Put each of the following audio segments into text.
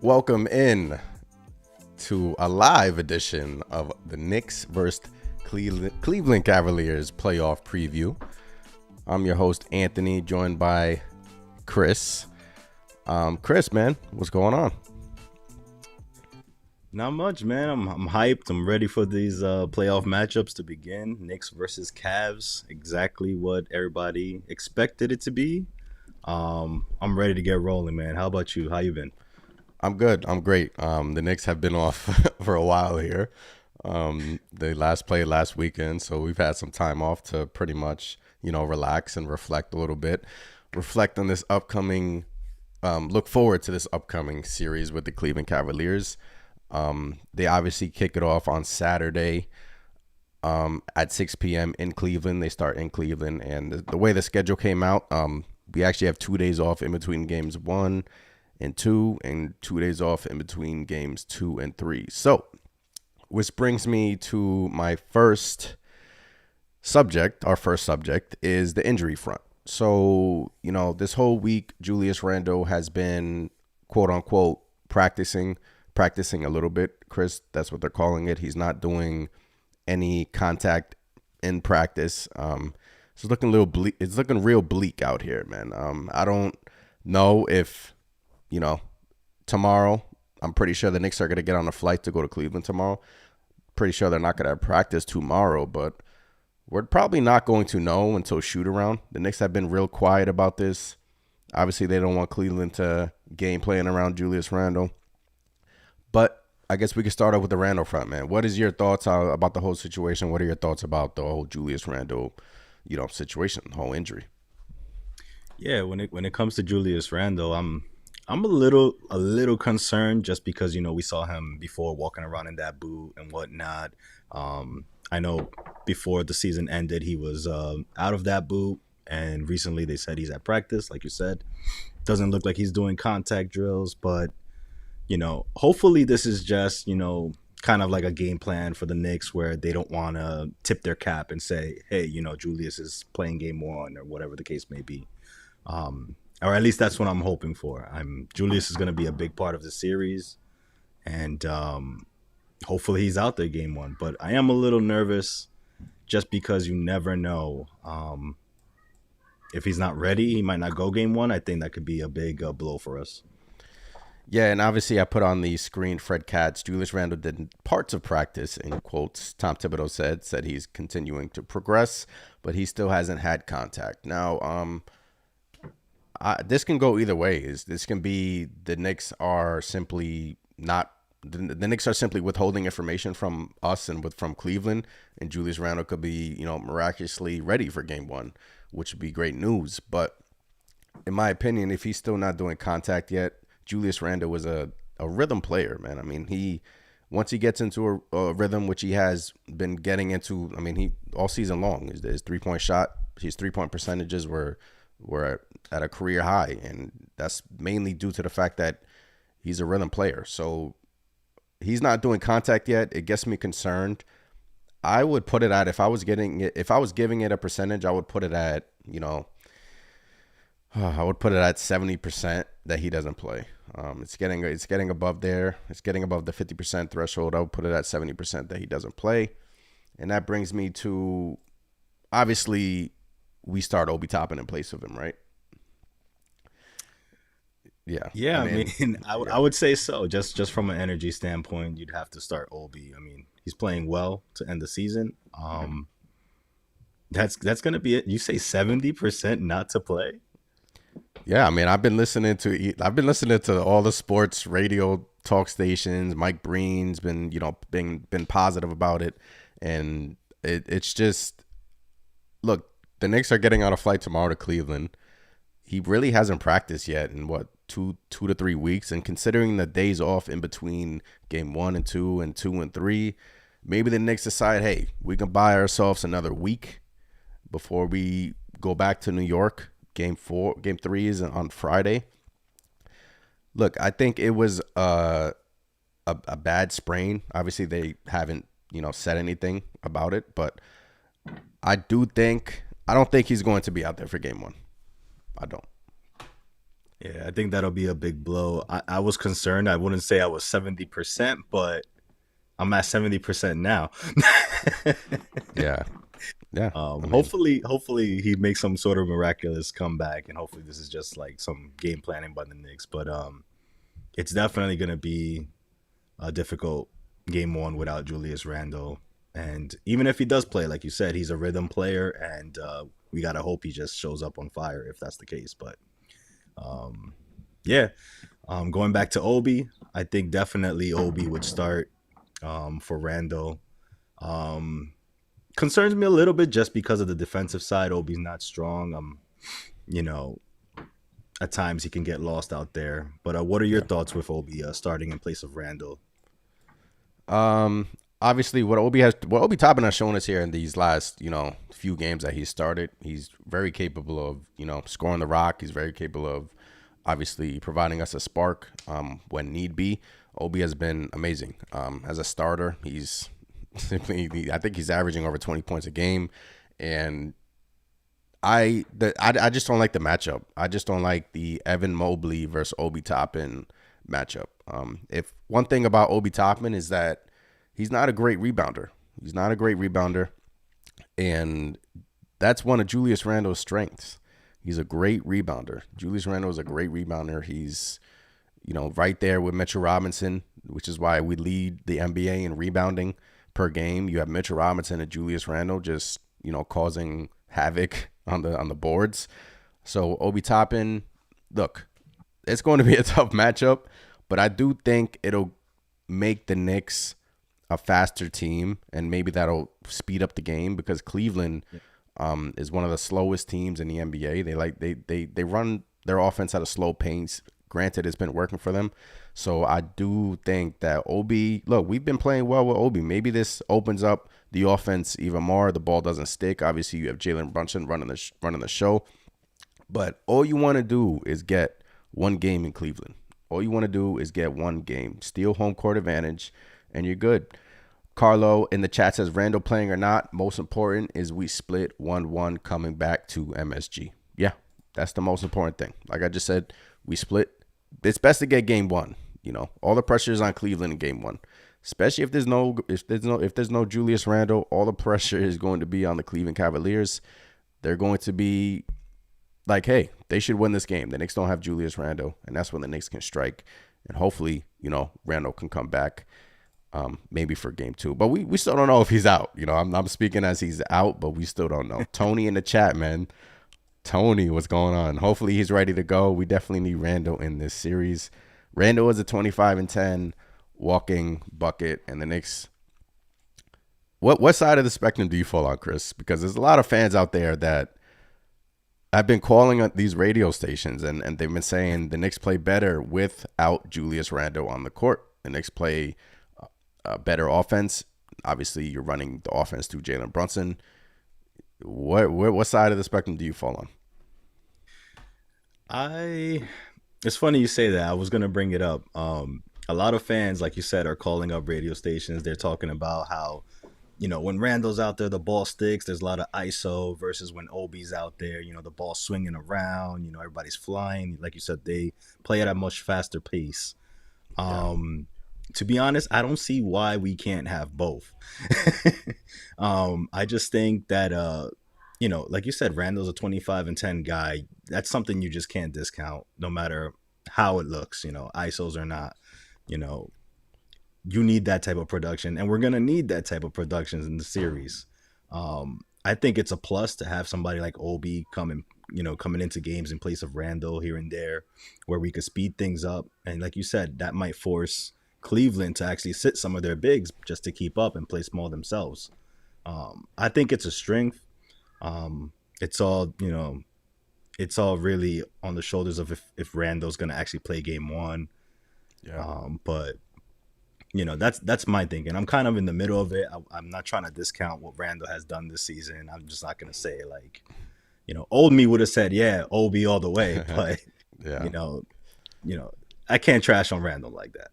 Welcome in to a live edition of the Knicks versus Cleveland Cavaliers playoff preview. I'm your host, Anthony, joined by Chris. Chris, man, what's going on? Not much, man. I'm hyped. I'm ready for these playoff matchups to begin. Knicks versus Cavs, exactly what everybody expected it to be. I'm ready to get rolling, man. How about you? How you been? I'm good. I'm great. The Knicks have been off for a while here. They last played last weekend, so we've had some time off to pretty much, relax and reflect a little bit. Reflect on this upcoming, look forward to this upcoming series with the Cleveland Cavaliers. They obviously kick it off on Saturday at 6 p.m. in Cleveland. They start in Cleveland, and the way the schedule came out, we actually have 2 days off in between games 1 and 2, and 2 days off in between games 2 and 3. So, which brings me to my first subject. Our first subject is the injury front. So, this whole week, Julius Randle has been, quote unquote, practicing a little bit. Chris, that's what they're calling it. He's not doing any contact in practice. It's looking a little bleak. It's looking real bleak out here, man. I don't know if, tomorrow, I'm pretty sure the Knicks are going to get on a flight to go to Cleveland tomorrow. Pretty sure they're not going to have practice tomorrow, but we're probably not going to know until shoot around. The Knicks have been real quiet about this. Obviously, they don't want Cleveland to game playing around Julius Randle. But I guess we could start off with the Randle front, man. What is your thoughts about the whole situation? What are your thoughts about the whole Julius Randle, situation, the whole injury? Yeah, when it comes to Julius Randle, I'm a little concerned just because we saw him before walking around in that boot and whatnot. I know before the season ended, he was out of that boot, and recently they said he's at practice, like you said. Doesn't look like he's doing contact drills, but hopefully this is just, kind of like a game plan for the Knicks where they don't want to tip their cap and say, hey, Julius is playing game one or whatever the case may be. Or at least that's what I'm hoping for. Julius is going to be a big part of the series, and hopefully he's out there game one. But I am a little nervous just because you never know. If he's not ready, he might not go game one. I think that could be a big blow for us. Yeah, and obviously I put on the screen Fred Katz. Julius Randle did parts of practice, in quotes. Tom Thibodeau said he's continuing to progress, but he still hasn't had contact. Now, this can go either ways. This can be the Knicks are simply not the Knicks are simply withholding information from us and from Cleveland, and Julius Randle could be miraculously ready for game one, which would be great news. But in my opinion, if he's still not doing contact yet, Julius Randle was a rhythm player, man. I mean, once he gets into a rhythm, which he has been getting into, I mean, he all season long, his 3-point shot, his 3-point percentages were at a career high, and that's mainly due to the fact that he's a rhythm player. So he's not doing contact yet. It gets me concerned. I would put it at if I was giving it a percentage, I would put it at I would put it at 70% that he doesn't play. It's getting above there. It's getting above the 50% threshold. I would put it at 70% that he doesn't play, and that brings me to obviously we start Obi Toppin in place of him, right? Yeah. Yeah, I mean, I would say so. Just from an energy standpoint, you'd have to start Obi. I mean, he's playing well to end the season. That's gonna be it. You say 70% not to play? Yeah, I mean, I've been listening to all the sports radio talk stations. Mike Breen's been positive about it, and it's just look. The Knicks are getting on a flight tomorrow to Cleveland. He really hasn't practiced yet in what two to 3 weeks, and considering the days off in between game 1 and 2 and 2 and 3, maybe the Knicks decide, hey, we can buy ourselves another week before we go back to New York. Game 3 is on Friday. Look, I think it was a bad sprain. Obviously, they haven't said anything about it, but I don't think he's going to be out there for game one. I don't. Yeah, I think that'll be a big blow. I was concerned. I wouldn't say I was 70%, but I'm at 70% now. Yeah, yeah. I mean, Hopefully he makes some sort of miraculous comeback, and hopefully this is just like some game planning by the Knicks. But it's definitely gonna be a difficult game one without Julius Randle. And even if he does play, like you said, he's a rhythm player, and we gotta hope he just shows up on fire if that's the case. But um, yeah, going back to Obi, I think definitely Obi would start for Randle. Um, Concerns me a little bit just because of the defensive side. Obi's not strong. You know, at times he can get lost out there. But what are your yeah. thoughts with Obi starting in place of Randle? Um, Obviously, what Obi Toppin has shown us here in these last, few games that he started, he's very capable of, scoring the rock. He's very capable of, obviously, providing us a spark when need be. Obi has been amazing as a starter. He's I think he's averaging over 20 points a game, and I just don't like the matchup. I just don't like the Evan Mobley versus Obi Toppin matchup. If one thing about Obi Toppin is that he's not a great rebounder. He's not a great rebounder, and that's one of Julius Randle's strengths. He's a great rebounder. Julius Randle is a great rebounder. He's right there with Mitchell Robinson, which is why we lead the NBA in rebounding per game. You have Mitchell Robinson and Julius Randle just causing havoc on the boards. So Obi Toppin, look, it's going to be a tough matchup, but I do think it'll make the Knicks a faster team, and maybe that'll speed up the game because Cleveland is one of the slowest teams in the NBA. They run their offense at a slow pace. Granted, it's been working for them. So I do think that Obi, look, we've been playing well with Obi. Maybe this opens up the offense even more. The ball doesn't stick. Obviously, you have Jalen Brunson running the show. But all you want to do is get one game in Cleveland. All you want to do is get one game. Steal home court advantage, and you're good. Carlo in the chat says, Randall playing or not, most important is we split 1-1 coming back to MSG. Yeah, that's the most important thing. Like I just said, we split. It's best to get game one. All the pressure is on Cleveland in game one. Especially if there's no Julius Randle, all the pressure is going to be on the Cleveland Cavaliers. They're going to be like, hey, they should win this game. The Knicks don't have Julius Randle, and that's when the Knicks can strike. And hopefully, Randle can come back maybe for game two. But we still don't know if he's out. I'm speaking as he's out, but we still don't know. Tony in the chat, man. Tony, what's going on? Hopefully he's ready to go. We definitely need Randle in this series. Randle is a 25-10 walking bucket, and the Knicks. What side of the spectrum do you fall on, Chris? Because there's a lot of fans out there that I've been calling on these radio stations, and they've been saying the Knicks play better without Julius Randle on the court. The Knicks play a better offense. Obviously, you're running the offense through Jalen Brunson. What side of the spectrum do you fall on? I It's funny you say that. I was gonna bring it up. A lot of fans, like you said, are calling up radio stations. They're talking about how, when Randall's out there, the ball sticks. There's a lot of ISO versus when Obi's out there. The ball swinging around. Everybody's flying. Like you said, they play at a much faster pace. Yeah, To be honest, I don't see why we can't have both. I just think that like you said, Randall's a 25-10 guy. That's something you just can't discount, no matter how it looks. ISOs or not. You know, you need that type of production, and we're gonna need that type of production in the series. I think it's a plus to have somebody like Obi coming into games in place of Randall here and there, where we could speed things up. And like you said, that might force Cleveland to actually sit some of their bigs just to keep up and play small themselves. I think it's a strength. It's all it's all really on the shoulders of if Randall's going to actually play game one. yeah. But that's my thinking. I'm kind of in the middle of it. I'm not trying to discount what Randall has done this season. I'm just not going to say like, old me would have said, yeah, Obi all the way. But Yeah. you know, I can't trash on Randall like that.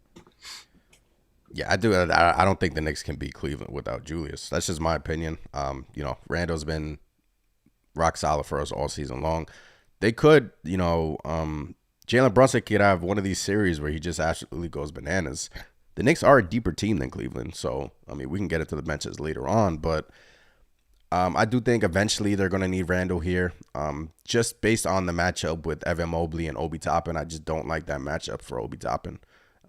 Yeah, I do. I don't think the Knicks can beat Cleveland without Julius. That's just my opinion. Randall's been rock solid for us all season long. They could, Jalen Brunson could have one of these series where he just absolutely goes bananas. The Knicks are a deeper team than Cleveland, so I mean we can get into the benches later on, but I do think eventually they're going to need Randall here. Just based on the matchup with Evan Mobley and Obi Toppin, I just don't like that matchup for Obi Toppin.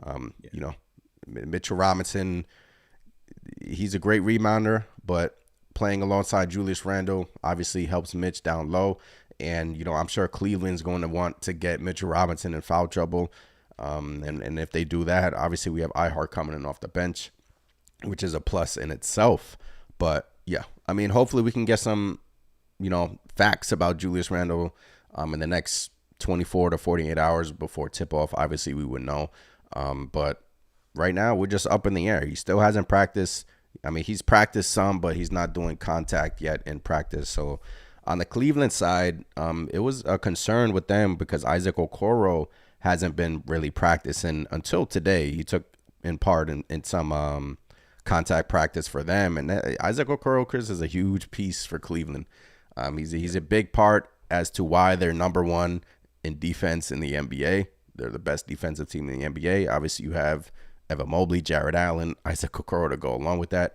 Yeah. You know, Mitchell Robinson, he's a great rebounder, but playing alongside Julius Randle obviously helps Mitch down low. And, I'm sure Cleveland's going to want to get Mitchell Robinson in foul trouble. And if they do that, obviously we have Ihart coming in off the bench, which is a plus in itself. But yeah, I mean, hopefully we can get some, facts about Julius Randle in the next 24 to 48 hours before tip off. Obviously we would know. But right now we're just up in the air. He still hasn't practiced. I mean, he's practiced some, but he's not doing contact yet in practice. So on the Cleveland side, it was a concern with them because Isaac Okoro hasn't been really practicing until today. He took in part in some contact practice for them. And Isaac Okoro, Chris, is a huge piece for Cleveland. He's a big part as to why they're number one in defense in the NBA. They're the best defensive team in the NBA. Obviously, you have Evan Mobley, Jared Allen, Isaac Okoro to go along with that.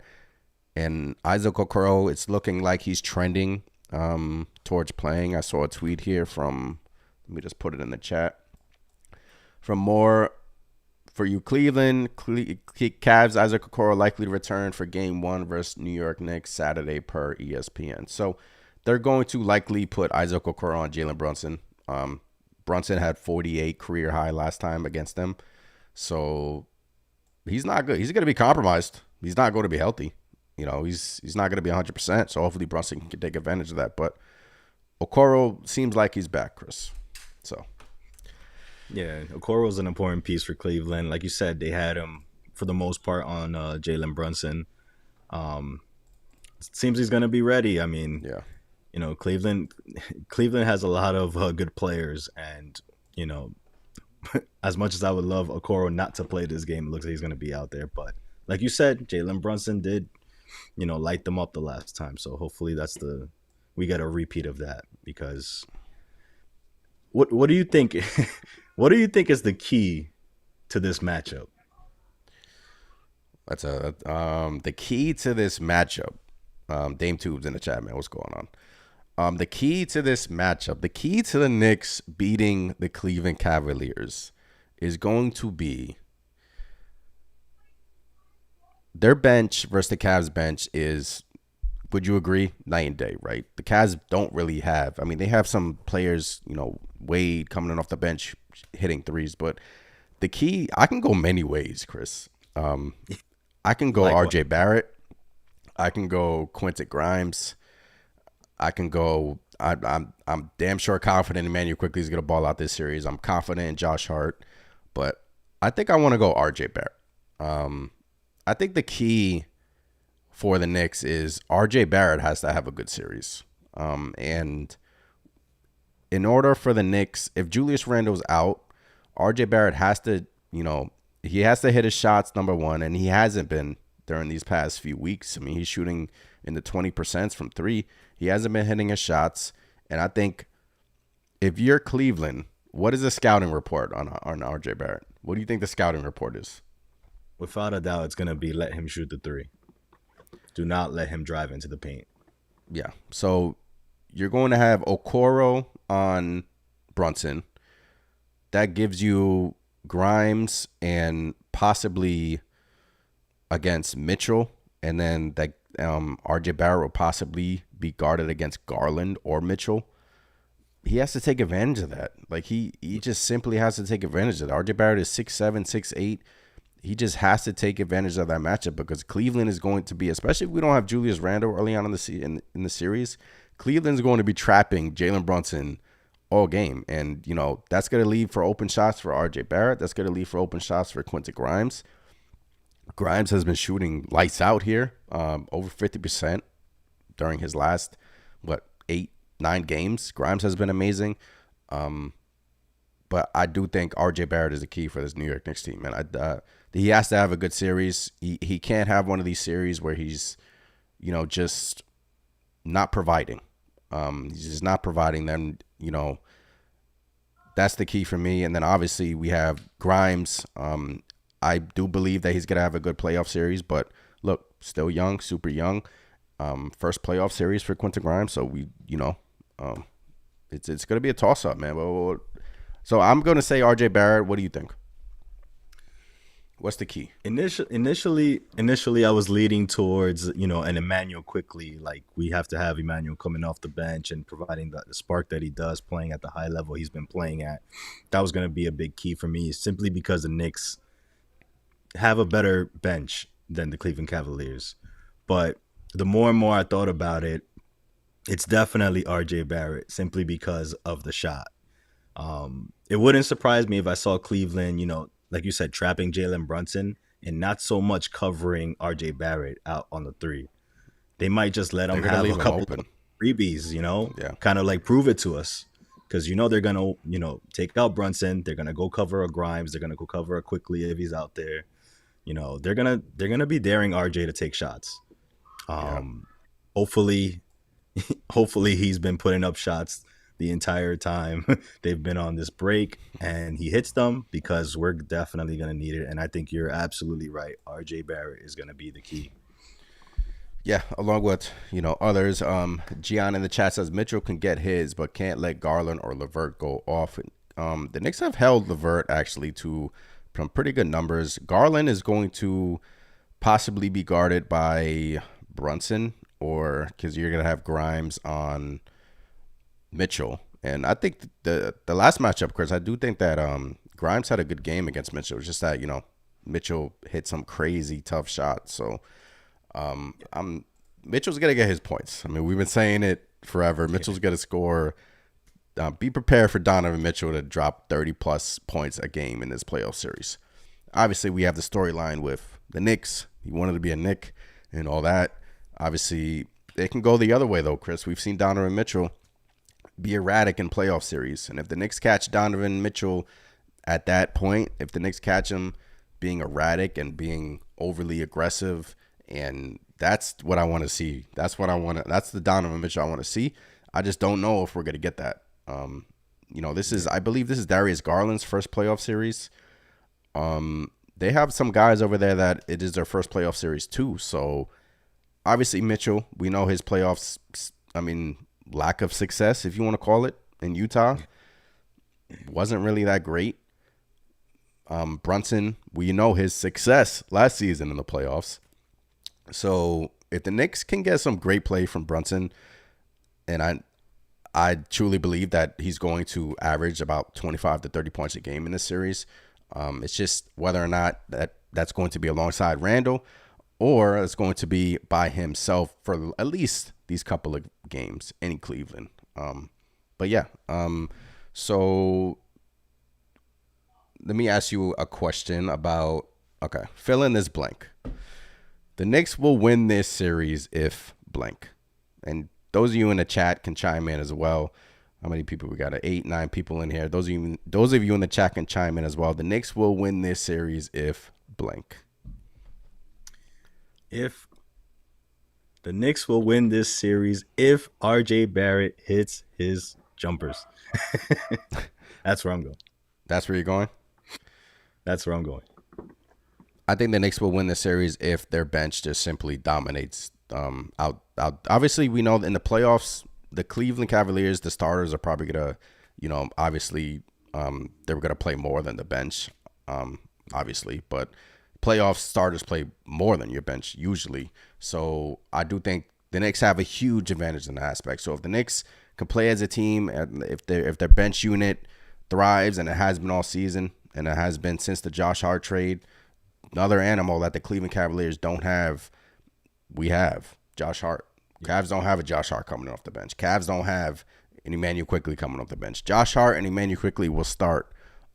And Isaac Okoro, it's looking like he's trending towards playing. I saw a tweet here from, let me just put it in the chat, from more for you Cleveland. Cavs, Isaac Okoro likely to return for game 1 versus New York Knicks Saturday per ESPN. So they're going to likely put Isaac Okoro on Jalen Brunson. Brunson had 48 career high last time against them. So he's not good. He's going to be compromised. He's not going to be healthy. He's not going to be 100%. So hopefully Brunson can take advantage of that. But Okoro seems like he's back, Chris. So Yeah, Okoro is an important piece for Cleveland. Like you said, they had him for the most part on Jalen Brunson. It seems he's going to be ready. I mean, yeah, Cleveland has a lot of good players, and as much as I would love Okoro not to play this game, it looks like he's going to be out there. But like you said, Jalen Brunson did, light them up the last time. So hopefully we get a repeat of that. Because what do you think? What do you think is the key to this matchup? that's the key to this matchup. Dame Tubes in the chat, man. What's going on? The key to this matchup, the key to the Knicks beating the Cleveland Cavaliers is going to be their bench versus the Cavs bench is, would you agree, night and day, right? The Cavs don't really have, I mean, they have some players, Wade coming in off the bench hitting threes, but the key, I can go many ways, Chris. I can go Like RJ Barrett. I can go Quentin Grimes. I can go. I'm damn sure confident Emmanuel Quickly is gonna ball out this series. I'm confident in Josh Hart, but I think I want to go RJ Barrett. I think the key for the Knicks is RJ Barrett has to have a good series. And in order for the Knicks, if Julius Randle's out, RJ Barrett has to, he has to hit his shots, number one, and he hasn't been during these past few weeks. I mean, he's shooting in the 20% from 3. He hasn't been hitting his shots. And I think if you're Cleveland, what is the scouting report on RJ Barrett? What do you think the scouting report is? Without a doubt, it's going to be let him shoot the 3. Do not let him drive into the paint. Yeah. So you're going to have Okoro on Brunson. That gives you Grimes and possibly against Mitchell. And then that RJ Barrett will possibly be guarded against Garland or Mitchell. He has to take advantage of that. Like he just simply has to take advantage of that. RJ Barrett is 6'7", 6'8". He just has to take advantage of that matchup because Cleveland is going to be, especially if we don't have Julius Randle early on in the series, Cleveland's going to be trapping Jalen Brunson all game. And, that's going to leave for open shots for RJ Barrett. That's going to leave for open shots for Quentin Grimes. Grimes has been shooting lights out here, over 50% during his last, 8-9 games. Grimes has been amazing. But I do think RJ Barrett is the key for this New York Knicks team, man. He has to have a good series. He can't have one of these series where he's, just not providing. He's just not providing them, That's the key for me. And then obviously we have Grimes. I do believe that he's gonna have a good playoff series, but look, still young, super young. First playoff series for Quentin Grimes, so um, it's gonna be a toss up, man. So I'm gonna say R.J. Barrett. What do you think? What's the key? Initially, I was leading towards an Emmanuel quickly. Like we have to have Emmanuel coming off the bench and providing the spark that he does, playing at the high level he's been playing at. That was going to be a big key for me, simply because the Knicks have a better bench than the Cleveland Cavaliers. But the more and more I thought about it, it's definitely R.J. Barrett, simply because of the shot. It wouldn't surprise me if I saw Cleveland, like you said, trapping Jalen Brunson and not so much covering RJ Barrett out on the three. They might just let They're him gonna have a leave him couple open. of freebies, Yeah, kind of like prove it to us. Because they're gonna, take out Brunson. They're gonna go cover a Grimes. They're gonna go cover a Quickly if he's out there. They're gonna be daring RJ to take shots. yeah, Um, hopefully, hopefully he's been putting up shots the entire time they've been on this break, and he hits them, because we're definitely going to need it. And I think you're absolutely right. RJ Barrett is going to be the key. yeah. Along with others. Gian in the chat says Mitchell can get his, but can't let Garland or Levert go off. The Knicks have held Levert actually to some pretty good numbers. Garland is going to possibly be guarded by Brunson, or because you're gonna have Grimes on Mitchell. And I think the last matchup, Chris, I do think that Grimes had a good game against Mitchell. It's just that Mitchell hit some crazy tough shots. So I'm Mitchell's gonna get his points. I mean, we've been saying it forever. Mitchell's gonna score. Be prepared for Donovan Mitchell to drop 30 plus points a game in this playoff series. Obviously, we have the storyline with the Knicks. He wanted to be a Knick and all that. Obviously, it can go the other way though, Chris. We've seen Donovan Mitchell be erratic in playoff series. And if the Knicks catch Donovan Mitchell at that point, if the Knicks catch him being erratic and being overly aggressive, and that's what I want to see. That's what I want to. That's the Donovan Mitchell I want to see. I just don't know if we're gonna get that. I believe this is Darius Garland's first playoff series. They have some guys over there that it is their first playoff series too. So obviously Mitchell, we know his playoffs. I mean, lack of success, if you want to call it, in Utah wasn't really that great. Brunson, we know his success last season in the playoffs. So if the Knicks can get some great play from Brunson, and I truly believe that he's going to average about 25 to 30 points a game in this series. It's just whether or not that's going to be alongside Randall, or it's going to be by himself for at least these couple of games in Cleveland. But yeah, so let me ask you a question about, okay, fill in this blank. The Knicks will win this series if blank. And those of you in the chat can chime in as well. How many people we got? 8, 9 people in here. Those of you in the chat can chime in as well. The Knicks will win this series if blank. If the Knicks will win this series if RJ Barrett hits his jumpers. That's where I'm going. That's where you're going? That's where I'm going. I think the Knicks will win the series if their bench just simply dominates. Out. Obviously, we know that in the playoffs, the Cleveland Cavaliers, the starters are probably gonna, obviously, they're gonna play more than the bench, obviously. But playoff starters play more than your bench usually. So I do think the Knicks have a huge advantage in that aspect. So if the Knicks can play as a team, and if their bench unit thrives, and it has been all season, and it has been since the Josh Hart trade. Another animal that the Cleveland Cavaliers don't have, we have Josh Hart. Cavs don't have a Josh Hart coming off the bench. Cavs don't have an Emmanuel Quickly coming off the bench. Josh Hart and Emmanuel Quickly will start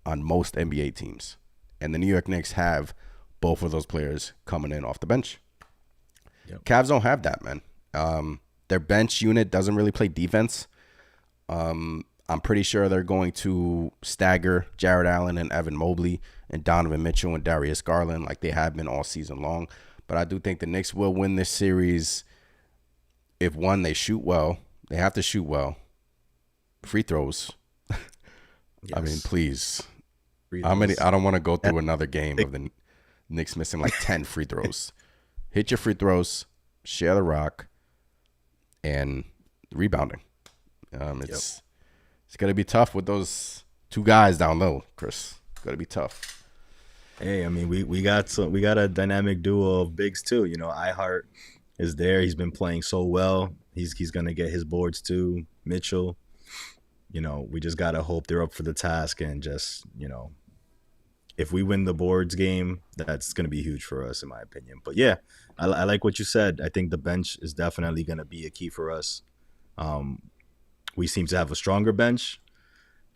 on most NBA teams. And the New York Knicks have both of those players coming in off the bench. Yep. Cavs don't have that, man. Their bench unit doesn't really play defense. I'm pretty sure they're going to stagger Jared Allen and Evan Mobley and Donovan Mitchell and Darius Garland like they have been all season long. But I do think the Knicks will win this series if, one, they shoot well. They have to shoot well. Free throws. I mean, Yes, please. free How many? throws. I don't want to go That's through another game big. of the Knicks missing like 10 free throws. Hit your free throws, share the rock, and rebounding. Um, Yep. it's it's gonna be tough with those two guys down low, Chris. It's gonna be tough. Hey, I mean, we got a dynamic duo of bigs too. You know, iHeart is there. He's been playing so well. He's gonna get his boards too. Mitchell. You know, we just gotta hope they're up for the task and just if we win the boards game, that's gonna be huge for us, in my opinion. But yeah, I like what you said. I think the bench is definitely gonna be a key for us. Um, we seem to have a stronger bench.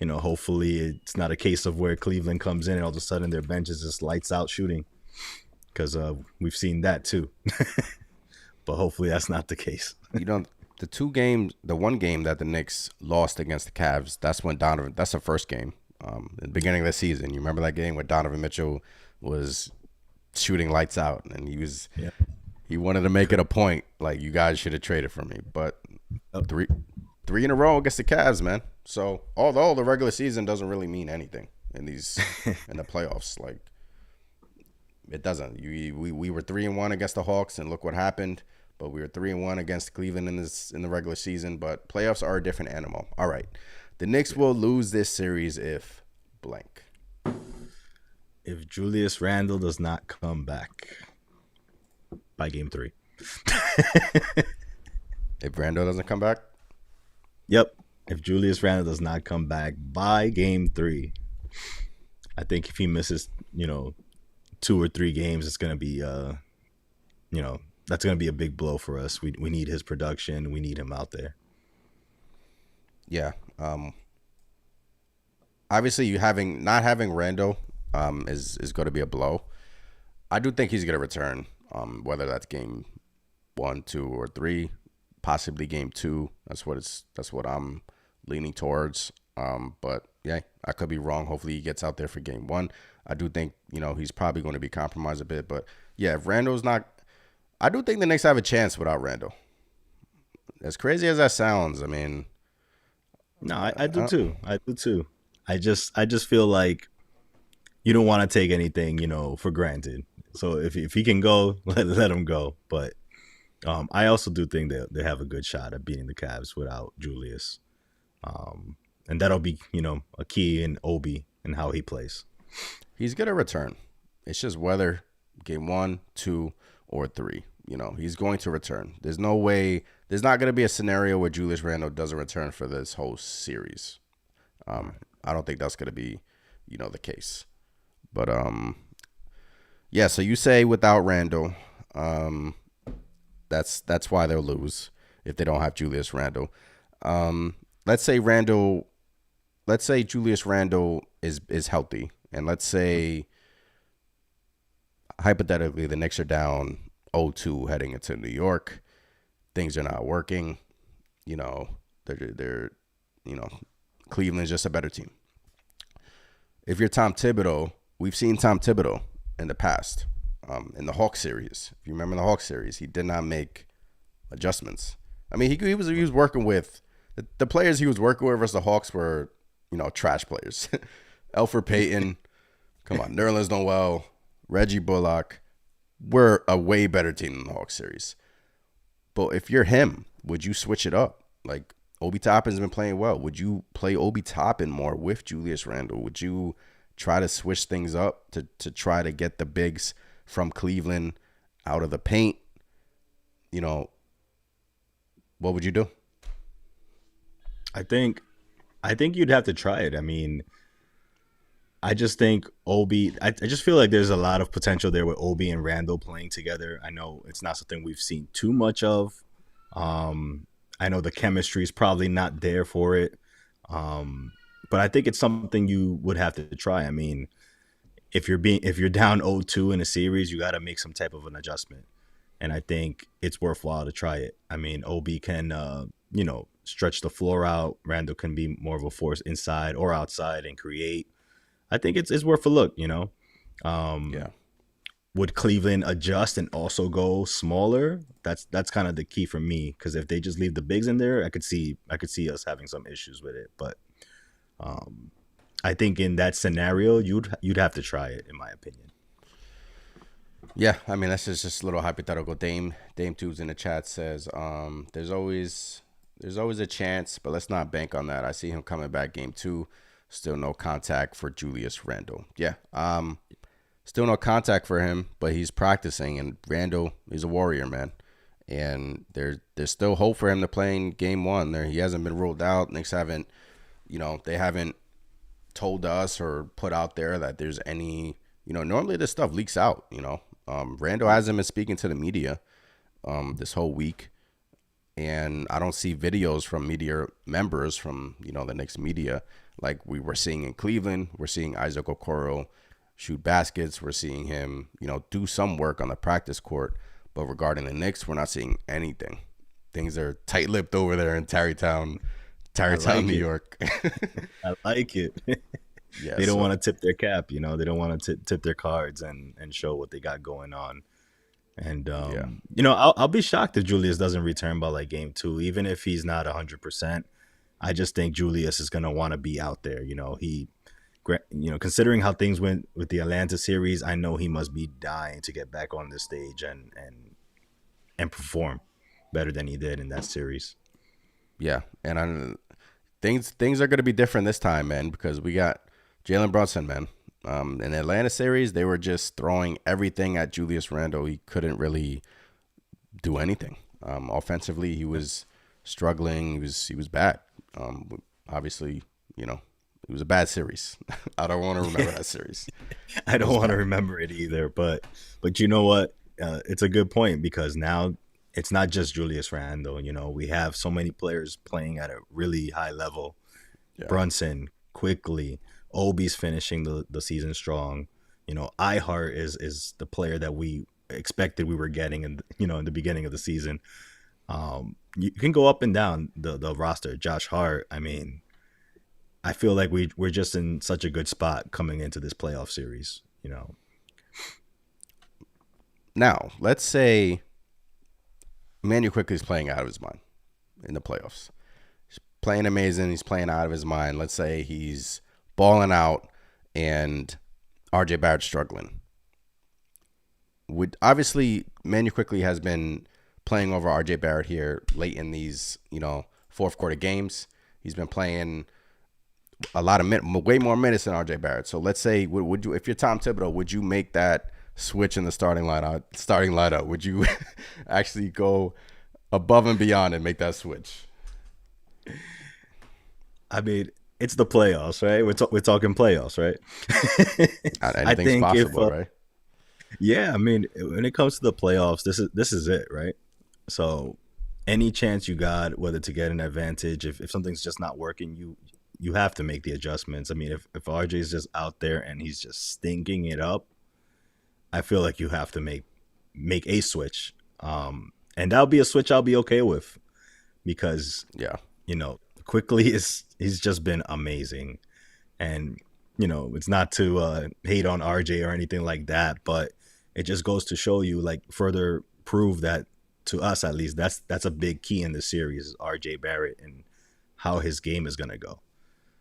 You know, hopefully it's not a case of where Cleveland comes in and all of a sudden their bench is just lights out shooting because we've seen that too. But hopefully that's not the case. You know, the two games, the one game that the Knicks lost against the Cavs, that's when Donovan. That's the first game. In the beginning of the season, you remember that game where Donovan Mitchell was shooting lights out, and Yeah. he wanted to make it a point, like you guys should have traded for me. But Yep. three three in a row against the Cavs, man. So although the regular season doesn't really mean anything in the playoffs, like it doesn't. We were 3-1 against the Hawks, and look what happened. But we were 3-1 against Cleveland in the regular season. But playoffs are a different animal. All right, the Knicks will lose this series if blank. If Julius Randle does not come back by game 3. If Brando doesn't come back, Yep. If Julius Randle does not come back by game 3, I think if he misses, 2 or 3 games, it's going to be that's going to be a big blow for us. We need his production. We need him out there. yeah. Obviously, you having not having Rando is going to be a blow. I do think he's going to return. Whether that's game 1, 2, or 3, possibly game 2. That's what I'm leaning towards. But yeah, I could be wrong. Hopefully, he gets out there for game 1. I do think he's probably going to be compromised a bit. But yeah, if Rando's not, I do think the Knicks have a chance without Rando. As crazy as that sounds, I mean, No, I do too. I do too. I just feel like you don't want to take anything, for granted. So if he can go, let him go. But I also do think that they have a good shot at beating the Cavs without Julius. And that'll be, a key in Obi and how he plays. he's going to return. It's just whether game 1, 2, or 3. He's going to return. There's no way. There's not going to be a scenario where Julius Randle doesn't return for this whole series. I don't think that's going to be, the case. But yeah. So you say without Randle, that's why they'll lose if they don't have Julius Randle. Let's say Randle. Let's say Julius Randle is healthy, and let's say hypothetically the Knicks are down 0-2 heading into New York. Things are not working. You know, they're Cleveland's just a better team. If you're Tom Thibodeau, we've seen Tom Thibodeau in the past, in the Hawks series. If you remember the Hawks series, he did not make adjustments. I mean, he was working with the players he was working with versus the Hawks were trash players. Elfrid Payton, come on, Nerlens Noel, Reggie Bullock. We're a way better team than the Hawks series. But if you're him, would you switch it up? Like Obi Toppin's been playing well. Would you play Obi Toppin more with Julius Randle? Would you try to switch things up to try to get the bigs from Cleveland out of the paint? What would you do? I think you'd have to try it. I mean, I just think Obi. I just feel like there's a lot of potential there with Obi and Randall playing together. I know it's not something we've seen too much of. I know the chemistry is probably not there for it, but I think it's something you would have to try. I mean, if you're down 0-2 in a series, you got to make some type of an adjustment, and I think it's worthwhile to try it. I mean, Obi can stretch the floor out. Randall can be more of a force inside or outside and create. I think it's worth a look. Yeah. Would Cleveland adjust and also go smaller? That's kind of the key for me, because if they just leave the bigs in there, I could see us having some issues with it. But I think in that scenario, you'd have to try it, in my opinion. Yeah, I mean that's just a little hypothetical. Dame Tubes in the chat says, there's always a chance, but let's not bank on that. I see him coming back game two. Still no contact for Julius Randle. Yeah, still no contact for him, but he's practicing, and Randle is a warrior, man. And there's still hope for him to play in game one. There, he hasn't been ruled out. Knicks haven't, they haven't told us or put out there that there's any, normally this stuff leaks out. Randall hasn't been speaking to the media this whole week, and I don't see videos from media members from the Knicks media like we were seeing in Cleveland. We're seeing Isaac Okoro shoot baskets. We're seeing him, do some work on the practice court. But regarding the Knicks, we're not seeing anything. Things are tight-lipped over there in I Tarrytown, like New it. York. I like it. Yeah, They don't so want to tip their cap, they don't want to tip their cards and show what they got going on. And yeah, I'll be shocked if Julius doesn't return by like game two, even if he's not 100%. I just think Julius is gonna want to be out there. Considering how things went with the Atlanta series, I know he must be dying to get back on the stage and perform better than he did in that series. yeah, and things are gonna be different this time, man, because we got Jalen Brunson, man. In the Atlanta series, they were just throwing everything at Julius Randle. He couldn't really do anything. Offensively, he was struggling. He was bad. Obviously, you know, it was a bad series. I don't want to remember that series. I It don't was want to bad. remember it either, but you know what? It's a good point because now it's not just Julius Randle. We have so many players playing at a really high level. Yeah, Brunson quickly, Obi's finishing the season strong. iHeart is the player that we expected we were getting in the beginning of the season. You can go up and down the roster. Josh Hart. I mean, I feel like we're just in such a good spot coming into this playoff series. now let's say Manu quickly is playing out of his mind in the playoffs. He's playing amazing. He's playing out of his mind. Let's say he's balling out and RJ Barrett's struggling. Would obviously Manu quickly has been playing over RJ Barrett here late in these, fourth quarter games. He's been playing a lot of way more minutes than RJ Barrett. So let's say, would you, if you're Tom Thibodeau, would you make that switch in the starting lineup? Starting lineup, would you actually go above and beyond and make that switch? I mean, it's the playoffs, right? We're talking playoffs, right? I Anything's think if possible, right? yeah, I mean, when it comes to the playoffs, this is it, right? So any chance you got, whether to get an advantage, if something's just not working, you have to make the adjustments. I mean, if RJ is just out there and he's just stinking it up, I feel like you have to make a switch. And that'll be a switch I'll be okay with because Yeah, quickly is he's just been amazing. And it's not to hate on RJ or anything like that, but it just goes to show you, like, further prove that to us at least that's a big key in the series is RJ Barrett and how his game is gonna go.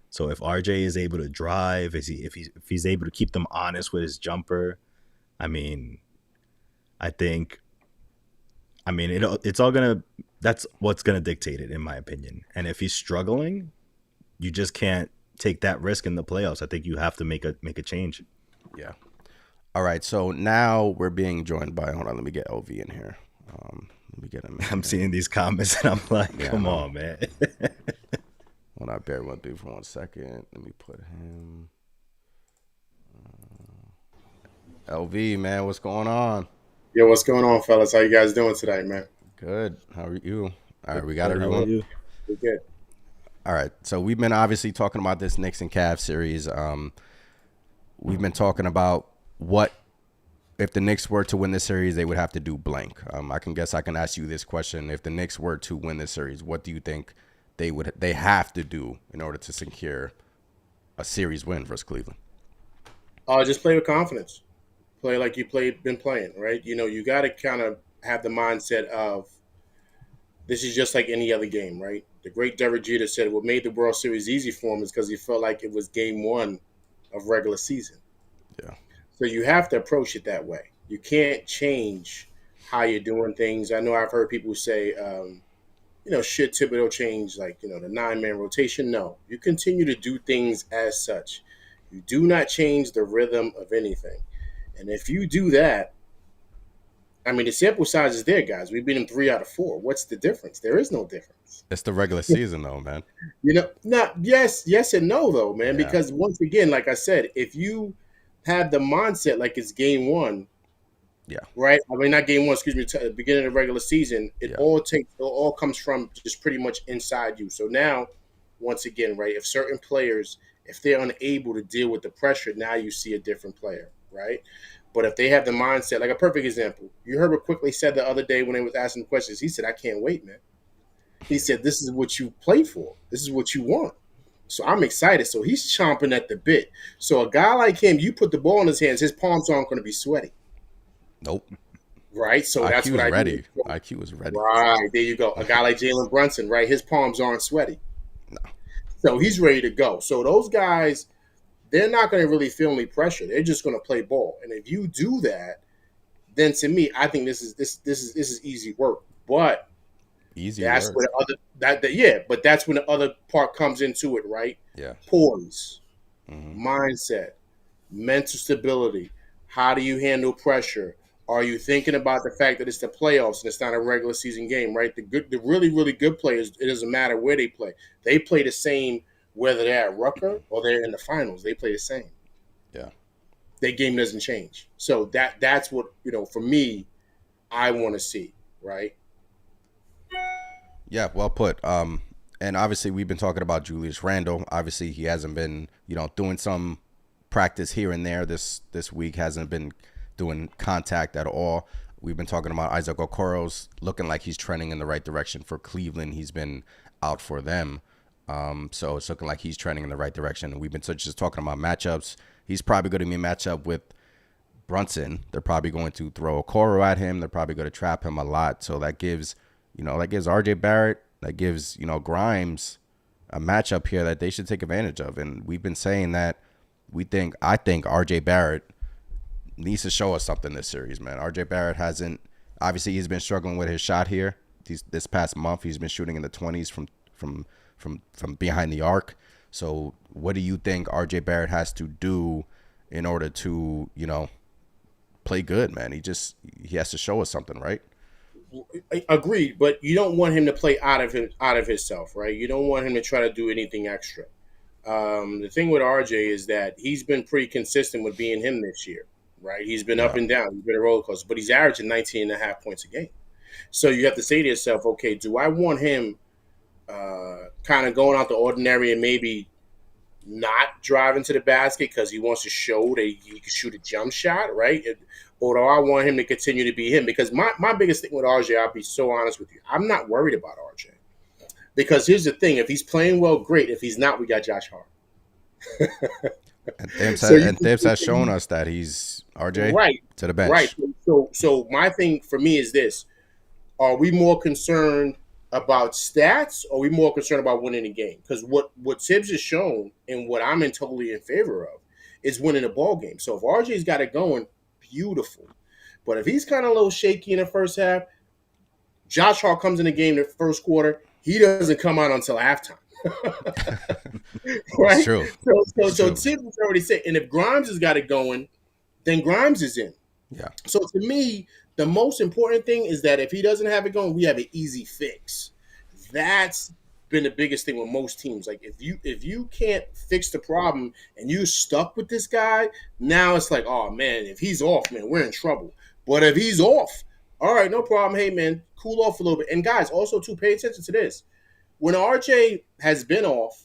So if RJ is able to drive, if he's able to keep them honest with his jumper, I mean, I think, it's all gonna that's what's gonna dictate it, in my opinion. And if he's struggling, you just can't take that risk in the playoffs. I think you have to make a change. yeah. All right, so now we're being joined by. Hold on, let me get LV in here. Let me get him in I'm here. seeing these comments and I'm like, Yeah, I come know. on, man. Hold on, bear with me for 1 second. Let me put him. LV, man, what's going on? Yo, what's going on, fellas? How you guys doing tonight, man? Good. How are you? All right, we got Good. How are everyone. you? We good. All right, so we've been obviously talking about this Knicks and Cavs series. We've been talking about what if the Knicks were to win this series, they would have to do blank. I can ask you this question: if the Knicks were to win this series, what do you think they have to do in order to secure a series win versus Cleveland? Just play with confidence. Play like been playing, right? You got to kind of have the mindset of this is just like any other game, right? The great Derek Jeter said what made the World Series easy for him is because he felt like it was game one of regular season. Yeah. So you have to approach it that way. You can't change how you're doing things. I know I've heard people say, should Thibodeau change the 9-man rotation? No, you continue to do things as such. You do not change the rhythm of anything. And if you do that, I mean, the sample size is there, guys. We beat them 3 out of 4. What's the difference? There is no difference. It's the regular season, though, man. Not yes and no, though, man. Yeah. Because once again, like I said, if you have the mindset like it's game one, Yeah. right? I mean, not game one. Excuse me. Beginning of the regular season, Yeah. It all comes from just pretty much inside you. So now, once again, right? If certain players, if they're unable to deal with the pressure, now you see a different player, right? But if they have the mindset, like a perfect example, you heard what Quickly said the other day when they was asking questions. He said, "I can't wait, man." He said, "This is what you play for. This is what you want." So I'm excited. So he's chomping at the bit. So a guy like him, you put the ball in his hands, his palms aren't going to be sweaty. Nope. Right? So that's IQ what is I ready. do. IQ is ready. Right. There you go. A guy like Jalen Brunson, right? His palms aren't sweaty. No. So he's ready to go. So those guys, they're not going to really feel any pressure. They're just going to play ball. And if you do that, then to me, I think this is easy work. But Easy that's work. where the other yeah, but that's when the other part comes into it, right? Yeah. Poise, Mm-hmm. mindset, mental stability. How do you handle pressure? Are you thinking about the fact that it's the playoffs and it's not a regular season game, right? The really, really good players, it doesn't matter where they play. They play the same whether they're at Rucker or they're in the finals. They play the same. Yeah. Their game doesn't change. So that's what, for me, I want to see, right? Yeah, well put. And obviously we've been talking about Julius Randle. Obviously he hasn't been, doing some practice here and there this week. Hasn't been doing contact at all. We've been talking about Isaac Okoro's looking like he's trending in the right direction for Cleveland. He's been out for them. So it's looking like he's trending in the right direction. And we've been just talking about matchups. He's probably going to be a matchup with Brunson. They're probably going to throw Okoro at him. They're probably going to trap him a lot. So that gives RJ Barrett, that gives, Grimes a matchup here that they should take advantage of. And we've been saying that I think RJ Barrett needs to show us something this series, man. RJ Barrett obviously he's been struggling with his shot here. This past month he's been shooting in the 20s from behind the arc. So what do you think RJ Barrett has to do in order to, play good, man? He has to show us something, right? Agreed, but you don't want him to play out of himself, right? You don't want him to try to do anything extra. The thing with RJ is that he's been pretty consistent with being him this year, right? He's been up Yeah. and down. He's been a roller coaster, but he's averaging 19 and a half points a game. So you have to say to yourself, okay, do I want him kind of going out the ordinary and maybe not driving to the basket because he wants to show that he can shoot a jump shot, right? Or do I want him to continue to be him? Because my biggest thing with RJ, I'll be so honest with you, I'm not worried about RJ. Because here's the thing, if he's playing well, great. If he's not, we got Josh Hart. And Thibs So has shown us that he's RJ right, to the bench. right. So my thing for me is this: are we more concerned about stats, or are we more concerned about winning the game? Because what Tibbs has shown, and what I'm totally in favor of, is winning a ball game. So if RJ's got it going, beautiful. But if he's kind of a little shaky in the first half, Josh Hart comes in the game in the first quarter. He doesn't come out until halftime. Right? It's true. So Tibbs has already said, and if Grimes has got it going, then Grimes is in. Yeah. So to me, the most important thing is that if he doesn't have it going, we have an easy fix. That's been the biggest thing with most teams. Like if you can't fix the problem and you're stuck with this guy, now it's like, oh man, if he's off, man, we're in trouble. But if he's off, all right, no problem. Hey man, cool off a little bit. And guys, also too, pay attention to this. When RJ has been off,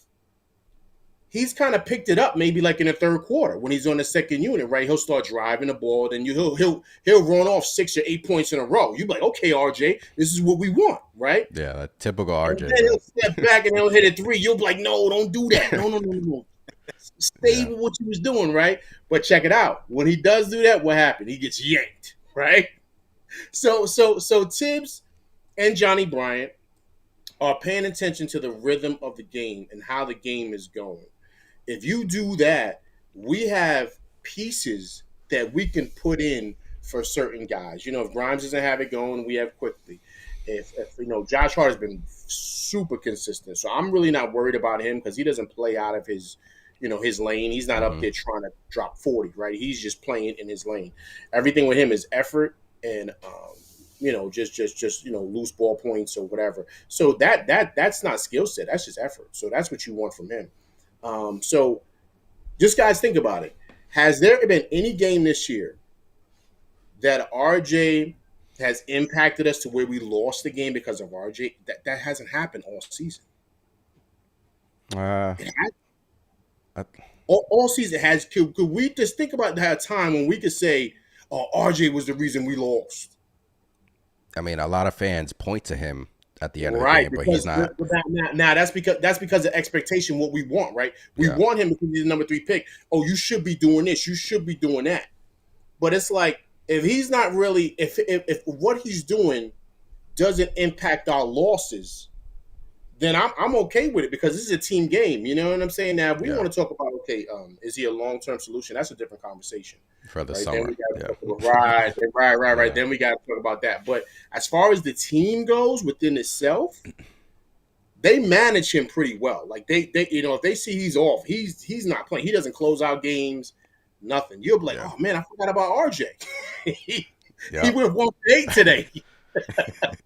he's kind of picked it up maybe like in the third quarter when he's on the second unit, right? He'll start driving the ball, then he'll run off 6 or 8 points in a row. You're like, okay, RJ, this is what we want, right? Yeah, that typical RJ. And then he'll step back and he'll hit a three. You'll be like, no, don't do that. No. Stay with what you was doing, right? But check it out. When he does do that, what happened? He gets yanked, right? So Tibbs and Johnny Bryant are paying attention to the rhythm of the game and how the game is going. If you do that, we have pieces that we can put in for certain guys. If Grimes doesn't have it going, we have quickly. If Josh Hart has been super consistent, so I'm really not worried about him because he doesn't play out of his lane. He's not up Mm-hmm. there trying to drop 40, right? He's just playing in his lane. Everything with him is effort and just loose ball points or whatever. So that's not skill set. That's just effort. So that's what you want from him. So just guys, think about it. Has there been any game this year that RJ has impacted us to where we lost the game because of RJ? That hasn't happened all season. Uh, It has, I, all season has. Could we just think about that time when we could say, "Oh, RJ was the reason we lost"? I mean, a lot of fans point to him at the end of the Right, game, but he's because not. now that's because of expectation. What we want, right? We Yeah, want him because he's the number 3 pick. Oh, you should be doing this. You should be doing that. But it's like if he's not really, if what he's doing doesn't impact our losses, then I'm okay with it because this is a team game. You know what I'm saying? Now, if we yeah, want to talk about is he a long term solution? That's a different conversation, for the right? Then we summer. got to Yeah, talk about right. yeah, Then we got to talk about that. But as far as the team goes within itself, they manage him pretty well. Like they if they see he's off, he's not playing. He doesn't close out games, nothing. You'll be like, yeah, oh man, I forgot about RJ. he, yeah. he would have won 8 today.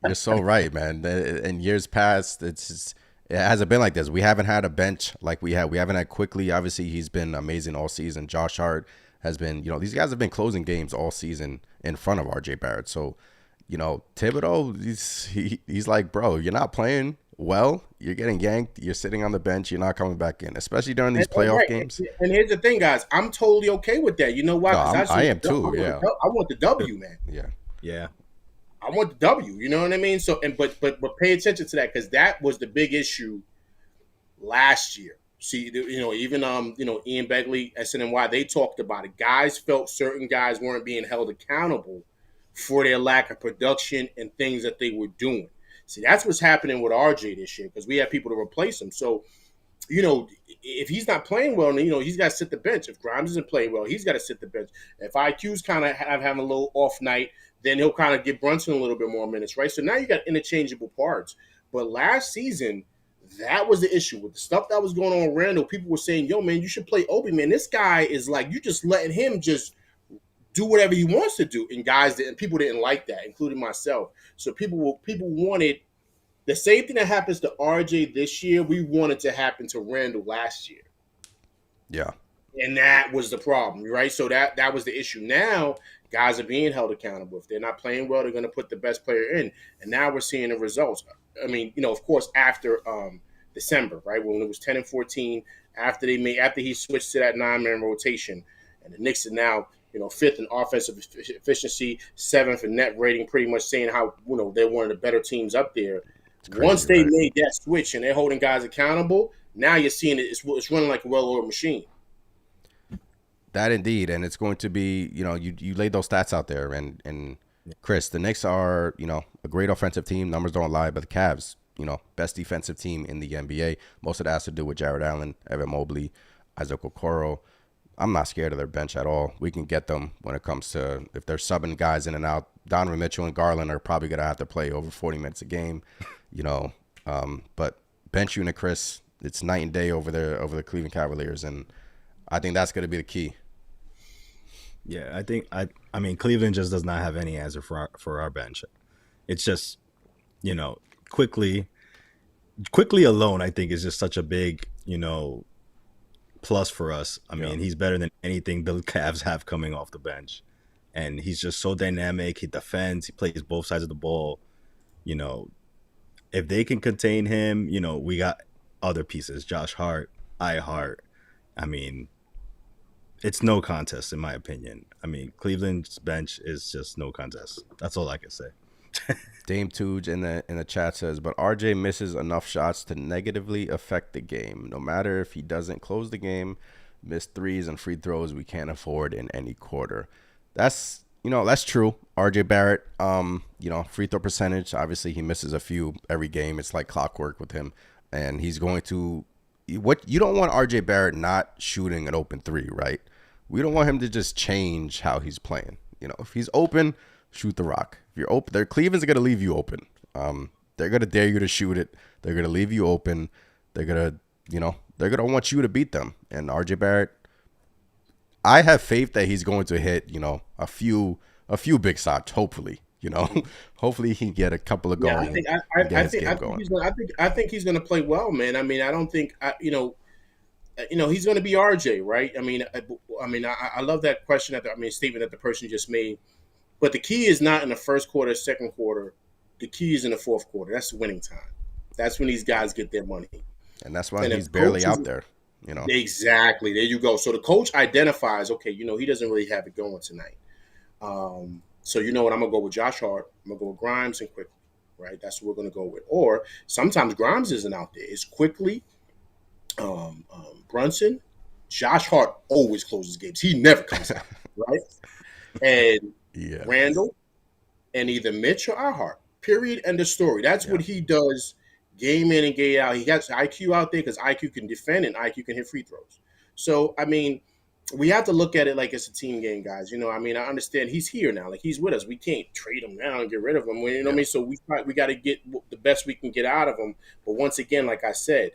You're so right, man. In years past, it hasn't been like this. We haven't had a bench like we had. We haven't had Quickly. Obviously, he's been amazing all season. Josh Hart has been. These guys have been closing games all season in front of RJ Barrett. So, Thibodeau, he's like, bro, you're not playing well. You're getting yanked. You're sitting on the bench. You're not coming back in, especially during these And playoff right, games. and here's the thing, guys. I'm totally okay with that. You know why? No, Because I am too. Yeah, I want the W, man. yeah, Yeah. I want the W. You know what I mean? So, but pay attention to that because that was the big issue last year. See, even Ian Begley, SNNY, they talked about it. Guys felt certain guys weren't being held accountable for their lack of production and things that they were doing. See, that's what's happening with RJ this year because we have people to replace him. So, if he's not playing well, he's got to sit the bench. If Grimes isn't playing well, he's got to sit the bench. If IQ's kind of having a little off night, then he'll kind of give Brunson a little bit more minutes, right? So now you got interchangeable parts. But last season, that was the issue with the stuff that was going on with Randall. People were saying, "Yo, man, you should play Obi, man. This guy is like you just letting him just do whatever he wants to do." And people didn't like that, including myself. So people wanted the same thing that happens to RJ this year. We wanted to happen to Randall last year. yeah. And that was the problem, right? So that was the issue. Now guys are being held accountable. If they're not playing well, they're going to put the best player in. And now we're seeing the results. I mean, of course, after December, right, when it was 10-14, after he switched to that 9-man rotation, and the Knicks are now 5th in offensive efficiency, 7th in net rating, pretty much saying how they're one of the better teams up there. It's Once crazy, they right? made that switch and they're holding guys accountable, now you're seeing it's running like a well-oiled machine. That indeed, and it's going to be, you laid those stats out there, and Chris, the Knicks are, a great offensive team. Numbers don't lie, but the Cavs, best defensive team in the NBA. Most of that has to do with Jared Allen, Evan Mobley, Isaac Okoro. I'm not scared of their bench at all. We can get them when it comes to if they're subbing guys in and out. Donovan Mitchell and Garland are probably gonna have to play over 40 minutes a game, But bench unit, Chris, it's night and day over there over the Cleveland Cavaliers, and I think that's gonna be the key. Yeah, I mean Cleveland just does not have any answer for our bench. It's just, quickly alone I think is just such a big, plus for us. I mean, he's better than anything the Cavs have coming off the bench. And he's just so dynamic. He defends, he plays both sides of the ball. If they can contain him, we got other pieces, Josh Hart, Hart. I mean, it's no contest in my opinion. I mean, Cleveland's bench is just no contest. That's all I can say. Dame Tooge in the chat says, but RJ misses enough shots to negatively affect the game. No matter if he doesn't close the game, miss threes and free throws we can't afford in any quarter. That's That's true. RJ Barrett, free throw percentage, obviously he misses a few every game. It's like clockwork with him. And he's going to what you don't want RJ Barrett not shooting an open three, right? We don't want him to just change how he's playing. If he's open, shoot the rock. If you're open, Cleveland's gonna leave you open. They're gonna dare you to shoot it. They're gonna leave you open. They're gonna want you to beat them. And RJ Barrett, I have faith that he's going to hit, a few big shots. Hopefully, hopefully he can get a couple of going. Yeah, I think he's going to play well, man. I mean, I don't think he's going to be RJ, right? I love that question statement that the person just made. But the key is not in the first quarter, second quarter. The key is in the fourth quarter. That's the winning time. That's when these guys get their money. And that's why he's barely out there. Exactly. There you go. So the coach identifies, okay, he doesn't really have it going tonight. So you know what? I'm gonna go with Josh Hart. I'm gonna go with Grimes and Quickly, right? That's what we're gonna go with. Or sometimes Grimes isn't out there. It's Quickly, Brunson. Josh Hart always closes games. He never comes out, right? And Randall, and either Mitch or Hart. Period. End of story. That's what he does. Game in and game out. He got IQ out there because IQ can defend and IQ can hit free throws. So, we have to look at it like it's a team game, guys. I understand he's here now. Like, he's with us. We can't trade him now and get rid of him. You know what I mean? So we got to get the best we can get out of him. But once again, like I said,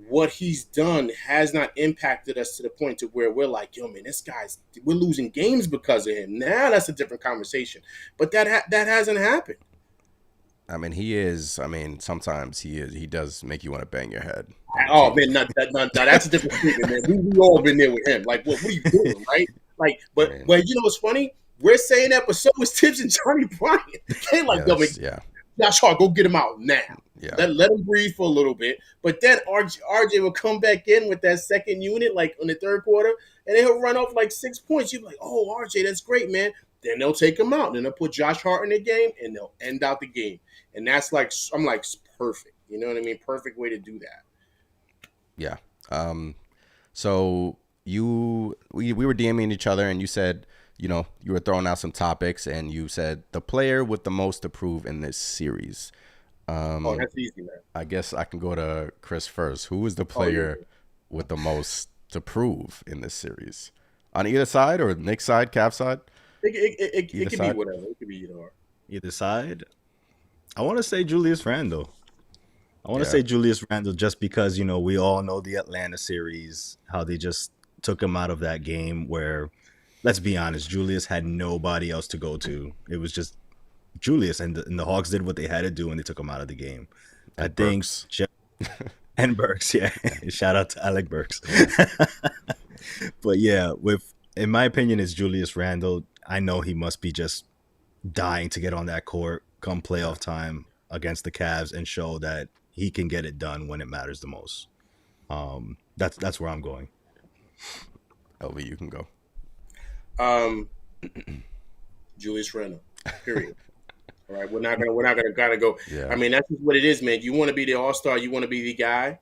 what he's done has not impacted us to the point to where we're like, yo, man, we're losing games because of him. Now that's a different conversation. But that hasn't happened. He is. Sometimes he is. He does make you want to bang your head. Oh man, no, that's a different statement, man. We all been there with him. Like, what are you doing, right? Like, but what's funny? We're saying that, but so is Tibbs and Johnny Bryant. They like, Josh Hart, go get him out now. Yeah. Let him breathe for a little bit. But then RJ will come back in with that second unit, like in the third quarter, and then he'll run off like 6 points. You're like, oh, RJ, that's great, man. Then they'll take him out. Then they'll put Josh Hart in the game, and they'll end out the game. And that's like, I'm like, perfect. You know what I mean? Perfect way to do that. Yeah. So we were DMing each other, and you said, you were throwing out some topics, and you said the player with the most to prove in this series. That's easy, man. I guess I can go to Chris first. Who is the player with the most to prove in this series? On either side, or Knicks side, Cavs side? It could be whatever. It could be either side. I want to say Julius Randle. Say Julius Randle just because, we all know the Atlanta series, how they just took him out of that game where, let's be honest, Julius had nobody else to go to. It was just Julius, and the Hawks did what they had to do, and they took him out of the game. And Burks. And Burks, yeah. Shout out to Alec Burks. But yeah, in my opinion, it's Julius Randle. I know he must be just dying to get on that court come playoff time against the Cavs and show that he can get it done when it matters the most. That's where I'm going. LV, you can go. Julius Randle. Period. All right, we're not gonna gotta go. Yeah. That's just what it is, man. You want to be the all-star, you want to be the guy.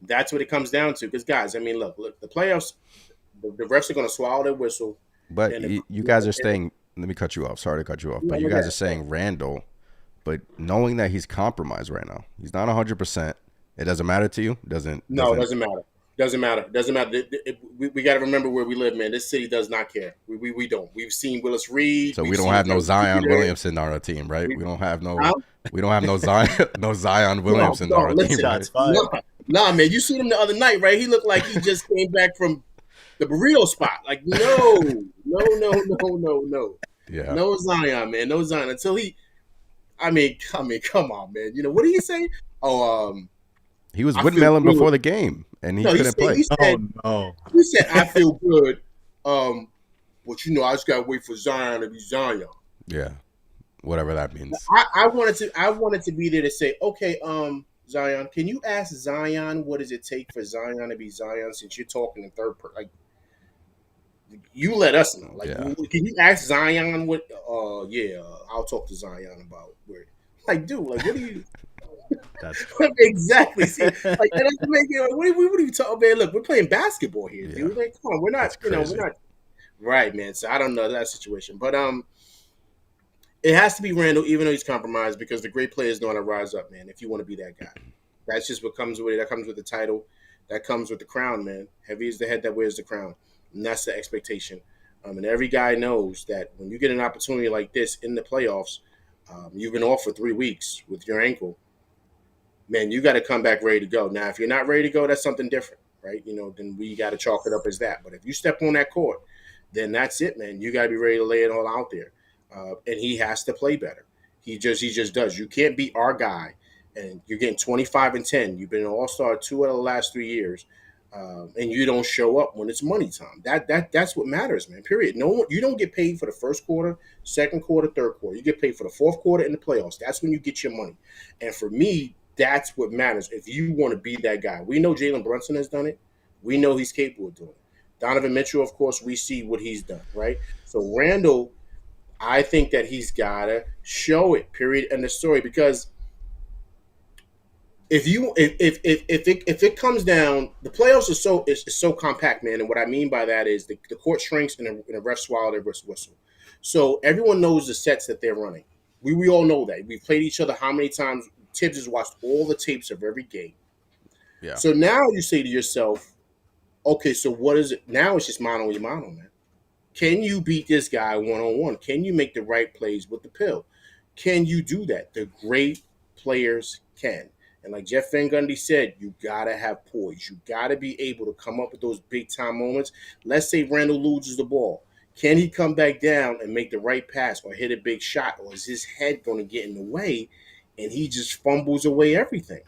That's what it comes down to. Because guys, look, the playoffs, the refs are gonna swallow their whistle. But you guys are saying. Let me cut you off. Sorry to cut you off. But you guys are saying Randall, but knowing that he's compromised right now, he's not 100%. It doesn't matter to you? No, it doesn't matter. Doesn't matter. We got to remember where we live, man. This city does not care. We don't. We've seen Willis Reed. So we don't have no Zion Williamson on our team, right? We don't have no Zion Williamson on our team. Right? Nah, man. You seen him the other night, right? He looked like he just came back from the burrito spot. Like, no. Yeah. No Zion, man. No Zion until he. Come on, man. What did he say? He was windmilling before the game, and he couldn't play. He said, I feel good, but I just gotta wait for Zion to be Zion. Yeah, whatever that means. I wanted to be there to say, okay, Zion, can you ask Zion what does it take for Zion to be Zion? Since you're talking in third person, like, you let us know. Like, Can you ask Zion what? I'll talk to Zion about where. Like, dude, like, what do you? That's exactly. See, like, that doesn't make it. What are you talking about? Look, we're playing basketball here, dude. Like, come on, we're not. We're not. Right, man. So I don't know that situation, but it has to be Randall, even though he's compromised, because the great players know how to rise up, man. If you want to be that guy, that's just what comes with it. That comes with the title, that comes with the crown, man. Heavy is the head that wears the crown, and that's the expectation. And every guy knows that when you get an opportunity like this in the playoffs, you've been off for 3 weeks with your ankle, man, you got to come back ready to go. Now, if you're not ready to go, that's something different, right? Then we got to chalk it up as that. But if you step on that court, then that's it, man. You got to be ready to lay it all out there, and he has to play better. He just does. You can't be our guy, and you're getting 25-10. You've been an All Star 2 out of the last 3 years, and you don't show up when it's money time. That's what matters, man. Period. No one, you don't get paid for the first quarter, second quarter, third quarter. You get paid for the fourth quarter in the playoffs. That's when you get your money. And for me, that's what matters. If you want to be that guy, we know Jalen Brunson has done it. We know he's capable of doing it. Donovan Mitchell, of course, we see what he's done, right? So Randall, I think that he's gotta show it. Period. End of story. Because if it comes down, the playoffs is so compact, man. And what I mean by that is the court shrinks and the refs swallow their whistle. So everyone knows the sets that they're running. We all know that. We've played each other how many times? Tibbs has watched all the tapes of every game. Yeah. So now you say to yourself, okay, so what is it? Now it's just mano a mano, man. Can you beat this guy one-on-one? Can you make the right plays with the pill? Can you do that? The great players can. And like Jeff Van Gundy said, you got to have poise. You got to be able to come up with those big-time moments. Let's say Randall loses the ball. Can he come back down and make the right pass or hit a big shot? Or is his head going to get in the way and he just fumbles away everything?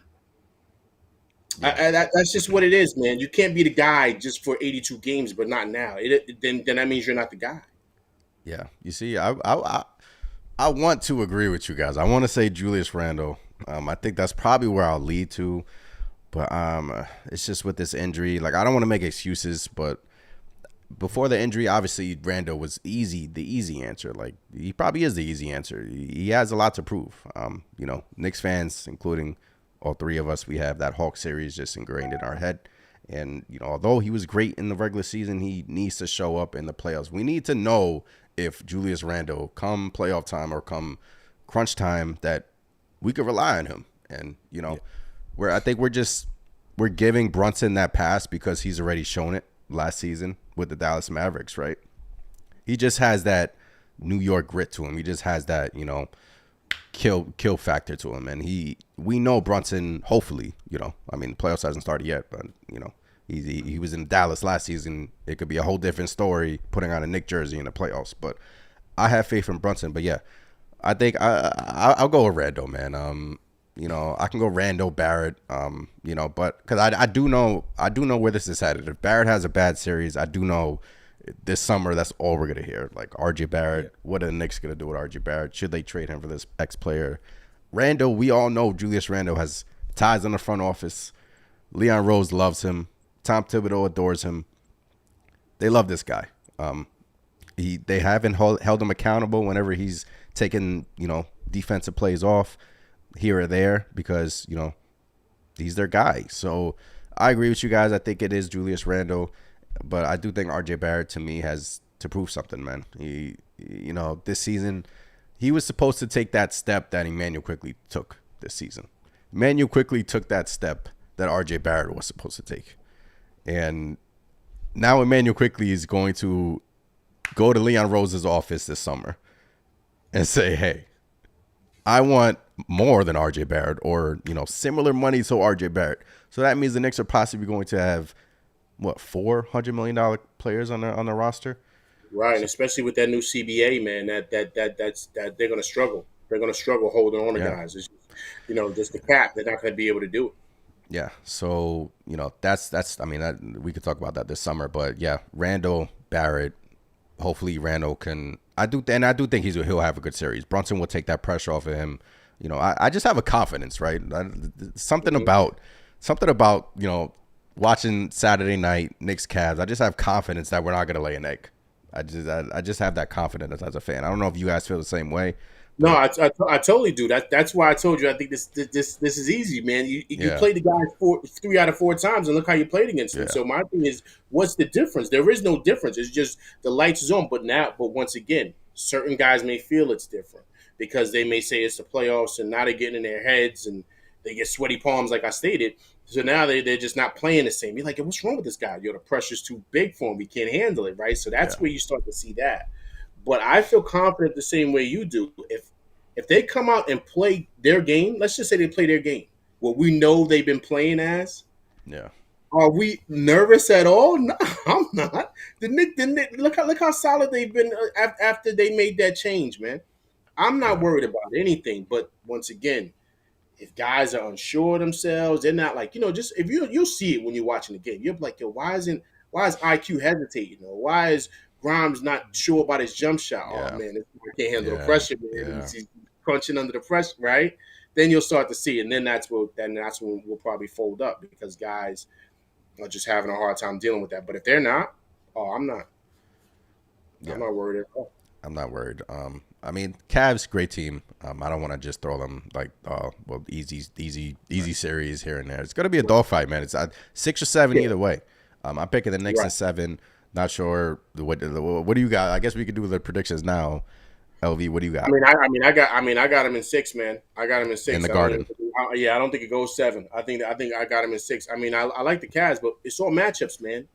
Yeah. That's just what it is, man. You can't be the guy just for 82 games, but not now. Then that means you're not the guy. Yeah. You see, I want to agree with you guys. I want to say Julius Randle. I think that's probably where I'll lead to, but it's just with this injury. Like, I don't want to make excuses, but before the injury, obviously Randle was the easy answer. Like, he probably is the easy answer. He has a lot to prove. Knicks fans, including all three of us, we have that Hawk series just ingrained in our head. And, although he was great in the regular season, he needs to show up in the playoffs. We need to know if Julius Randle, come playoff time or come crunch time, that we could rely on him. And, I think we're giving Brunson that pass because he's already shown it last season with the Dallas Mavericks, right? He just has that New York grit to him. He just has that, kill factor to him. And we know Brunson, hopefully, the playoffs hasn't started yet, but, he was in Dallas last season. It could be a whole different story putting on a Knick jersey in the playoffs. But I have faith in Brunson. But, yeah, I think I'll go with Randle, man. I can go Randle, Barrett, but because I do know where this is headed. If Barrett has a bad series, I do know this summer that's all we're going to hear. Like, RJ Barrett, what are the Knicks going to do with RJ Barrett? Should they trade him for this X player? Randle, we all know Julius Randle has ties in the front office. Leon Rose loves him. Tom Thibodeau adores him. They love this guy. They haven't held him accountable whenever he's taken, defensive plays off here or there because, he's their guy. So I agree with you guys. I think it is Julius Randle, but I do think RJ Barrett, to me, has to prove something, man. This season, he was supposed to take that step that Emmanuel Quickley took this season. Emmanuel Quickley took that step that RJ Barrett was supposed to take. And now Emmanuel Quickley is going to go to Leon Rose's office this summer and say, hey, I want more than RJ Barrett or, similar money to RJ Barrett. So that means the Knicks are possibly going to have, $400 million players on the roster? Right, and especially with that new CBA, man, that they're going to struggle. They're going to struggle holding on to guys. It's, just the cap. They're not going to be able to do it. Yeah, so, that's we could talk about that this summer. But, yeah, Randle, Barrett, hopefully Randle can – I do think he'll have a good series. Brunson will take that pressure off of him. I just have a confidence, right? Something about, watching Saturday night Knicks Cavs. I just have confidence that we're not going to lay an egg. I just have that confidence as a fan. I don't know if you guys feel the same way, No, but I totally do. That's why I told you. I think this is easy, man. You yeah, played the guy 3 out of 4 times, and look how you played against him. yeah, So my thing is, what's the difference? There is no difference. It's just the lights is on. But once again, certain guys may feel it's different because they may say it's the playoffs, and now they're getting in their heads and they get sweaty palms, like I stated. So now they're just not playing the same. You're like, what's wrong with this guy? The pressure's too big for him. He can't handle it, right? So yeah, that's where you start to see that. But I feel confident the same way you do. If they come out and play their game, let's just say they play their game, what we know they've been playing as, yeah, are we nervous at all? No, I'm not. Look how solid they've been after they made that change, man. I'm not yeah, worried about anything. But once again, if guys are unsure of themselves, they're not like, just if you'll see it when you're watching the game. You're like, yo, why is IQ hesitating? Or why is Grimes not sure about his jump shot? Oh yeah, man, this guy can't handle the yeah, pressure, man. yeah, He's crunching under the pressure, right? Then you'll start to see, and that's when we'll probably fold up because guys are just having a hard time dealing with that. But if they're not, oh, I'm yeah. not worried at all. I'm not worried. I mean, Cavs great team. I don't want to just throw them like, well, easy series here and there. It's gonna be a dogfight, man. It's 6 or 7 Yeah, either way. I'm picking the Knicks in right. 7. Not sure what do you got? I guess we could do the predictions now. LV, what do you got I got him in 6, man. I got him in in the 6. Garden? Yeah, I don't think it goes 7. I think I got him in 6. I mean, I like the Cavs, but it's all matchups, man.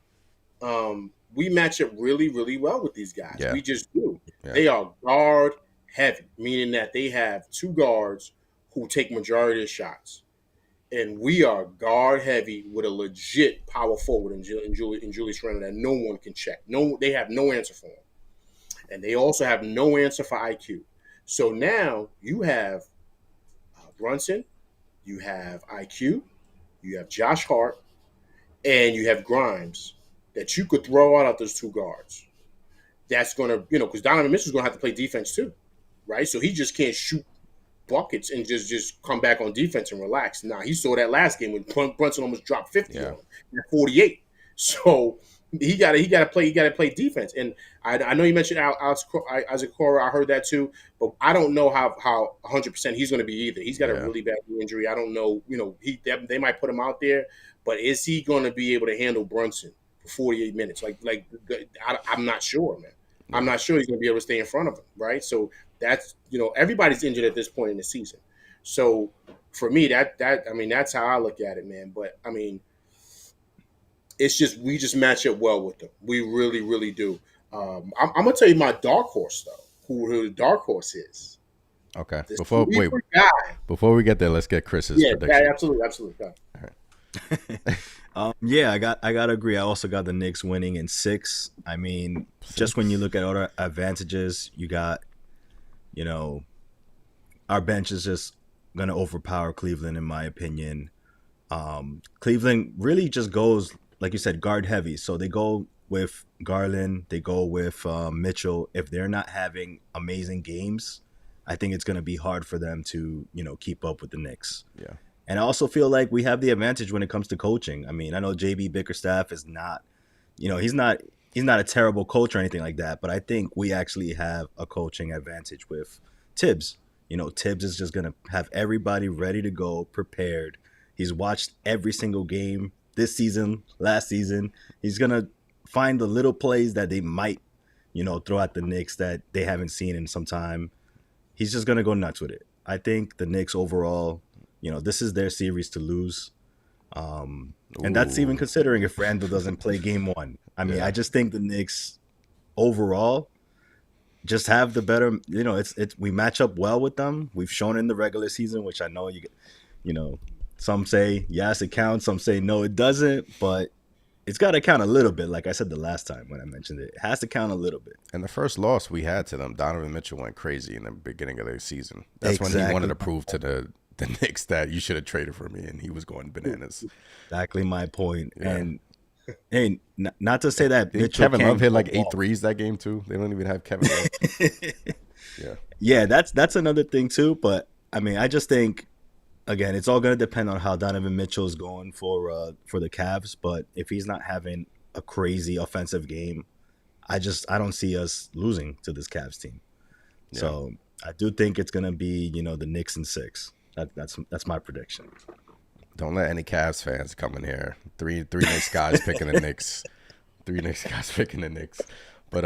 We match up really, really well with these guys. Yeah, We just do. yeah, They are guard heavy, meaning that they have two guards who take majority of the shots, and we are guard heavy with a legit power forward in Julius Randle that no one can check. No, they have no answer for him, and they also have no answer for IQ. So now you have Brunson, you have IQ, you have Josh Hart, and you have Grimes that you could throw out those two guards. That's going to, because Donovan Mitchell's going to have to play defense too, right? So he just can't shoot buckets and just come back on defense and relax. Now, he saw that last game when Brunson almost dropped 50 yeah, on him at 48. So he got to play defense. And I know you mentioned Isaac Cora. I heard that too, but I don't know how 100% he's going to be either. He's got a yeah, really bad injury. I don't know. They might put him out there, but is he going to be able to handle Brunson for 48 minutes? I'm not sure, man. I'm yeah. not sure he's going to be able to stay in front of him, right? So that's everybody's injured at this point in the season. So for me, that's how I look at it, man. But I mean, it's just we just match up well with them. We really, really do. I'm gonna tell you my dark horse though. Who the dark horse is? Okay. The sleeper guy. Before we get there, let's get Chris's Yeah, prediction. absolutely, absolutely. Yeah, I gotta agree. I also got the Knicks winning in 6. I mean, just when you 6. look at other advantages, you got, you know, our bench is just gonna overpower Cleveland in my opinion. Cleveland really just goes, like you said, guard heavy. So they go with Garland, they go with Mitchell. If they're not having amazing games, I think it's gonna be hard for them to keep up with the Knicks. Yeah, And I also feel like we have the advantage when it comes to coaching. I mean, I know JB Bickerstaff is not, he's not a terrible coach or anything like that, but I think we actually have a coaching advantage with Tibbs. Tibbs is just going to have everybody ready to go, prepared. He's watched every single game this season, last season. He's going to find the little plays that they might, throw at the Knicks that they haven't seen in some time. He's just going to go nuts with it. I think the Knicks overall, this is their series to lose. And that's even ooh, considering if Randall doesn't play game 1. I mean, yeah, I just think the Knicks overall just have the better, it's we match up well with them. We've shown in the regular season, which I know some say yes, it counts, some say no, it doesn't, but it's got to count a little bit. Like I said the last time when I mentioned it, it has to count a little bit. and the first loss we had to them, Donovan Mitchell went crazy in the beginning of the season. That's when he wanted Exactly. to prove to the Knicks that you should have traded for me, and he was going bananas. Exactly my point. Yeah. And hey, not to say that Didn't Mitchell Kevin can't Love hit go like 8 ball. threes that game too? They don't even have Kevin Love. Yeah, Yeah, that's another thing too. But I mean, I just think again, it's all going to depend on how Donovan Mitchell is going for the Cavs. But if he's not having a crazy offensive game, I don't see us losing to this Cavs team. Yeah. So I do think it's gonna be, the Knicks in 6. That's my prediction. Don't let any Cavs fans come in here. Three Knicks guys picking the Knicks. Three Knicks guys picking the Knicks. But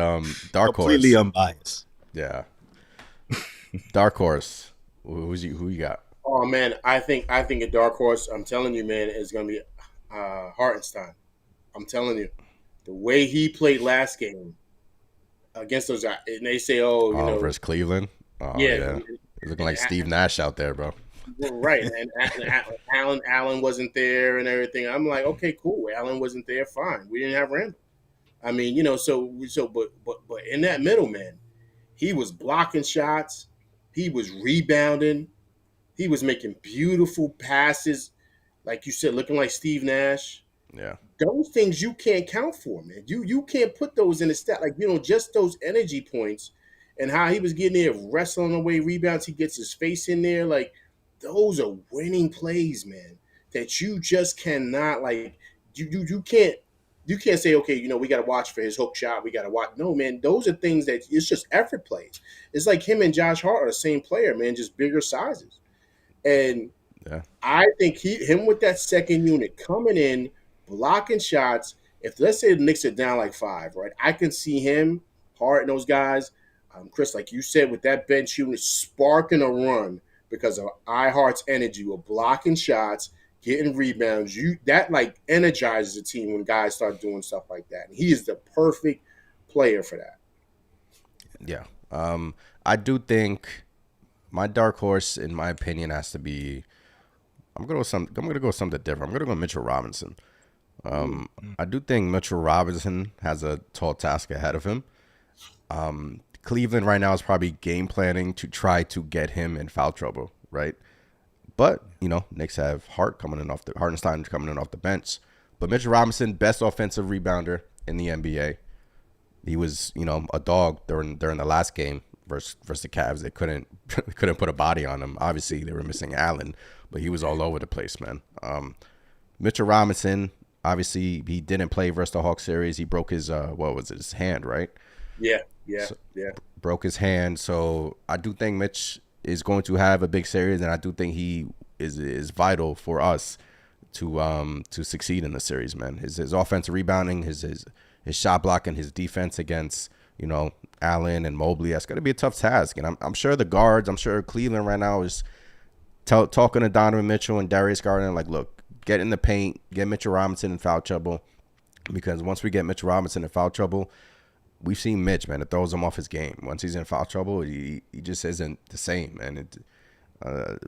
dark Completely horse. unbiased. Yeah. Dark horse. Who you got? Oh man, I think a dark horse. I'm telling you, man, is going to be Hartenstein. I'm telling you, the way he played last game against those guys, and they say, oh, Versus Cleveland. Oh yeah, yeah. He's looking and, like Steve Nash out there, bro. right, and Allen wasn't there and everything. I'm like, okay, cool. Allen wasn't there, fine. We didn't have Randall. I mean, but in that middle, man, he was blocking shots, he was rebounding, he was making beautiful passes, like you said, looking like Steve Nash. Yeah. Those things you can't count for, man. You can't put those in the stat, like just those energy points, and how he was getting there, wrestling away rebounds. He gets his face in there, like those are winning plays, man. That you just cannot like. You can't say, okay, we got to watch for his hook shot. We got to watch. No, man, those are things that it's just effort plays. It's like him and Josh Hart are the same player, man, just bigger sizes. And Yeah. I think him with that second unit coming in, blocking shots. If let's say the Knicks are down like 5, right? I can see him, Hart, and those guys. Chris, like you said, with that bench unit sparking a run because of Hart's energy with blocking shots, getting rebounds. That like energizes a team when guys start doing stuff like that. And he is the perfect player for that. Yeah. I do think my dark horse, in my opinion, has to be. I'm gonna go something different. I'm gonna go Mitchell Robinson. I do think Mitchell Robinson has a tall task ahead of him. Cleveland right now is probably game planning to try to get him in foul trouble, right? But Knicks have Hartenstein coming in off the bench. But Mitchell Robinson, best offensive rebounder in the NBA. He was a dog during the last game versus the Cavs. They couldn't put a body on him. Obviously, they were missing Allen, but he was all over the place, man. Mitchell Robinson, obviously, he didn't play versus the Hawks series. He broke his his hand, right? Yeah. Broke his hand. So I do think Mitch is going to have a big series, and I do think he is vital for us to succeed in the series, man. His offensive rebounding, his shot blocking, his defense against Allen and Mobley. That's going to be a tough task, and I'm sure the guards, I'm sure Cleveland right now is talking to Donovan Mitchell and Darius Garland like, look, get in the paint, get Mitchell Robinson in foul trouble, because once we get Mitchell Robinson in foul trouble, we've seen Mitch, man. It throws him off his game. Once he's in foul trouble, he just isn't the same, man.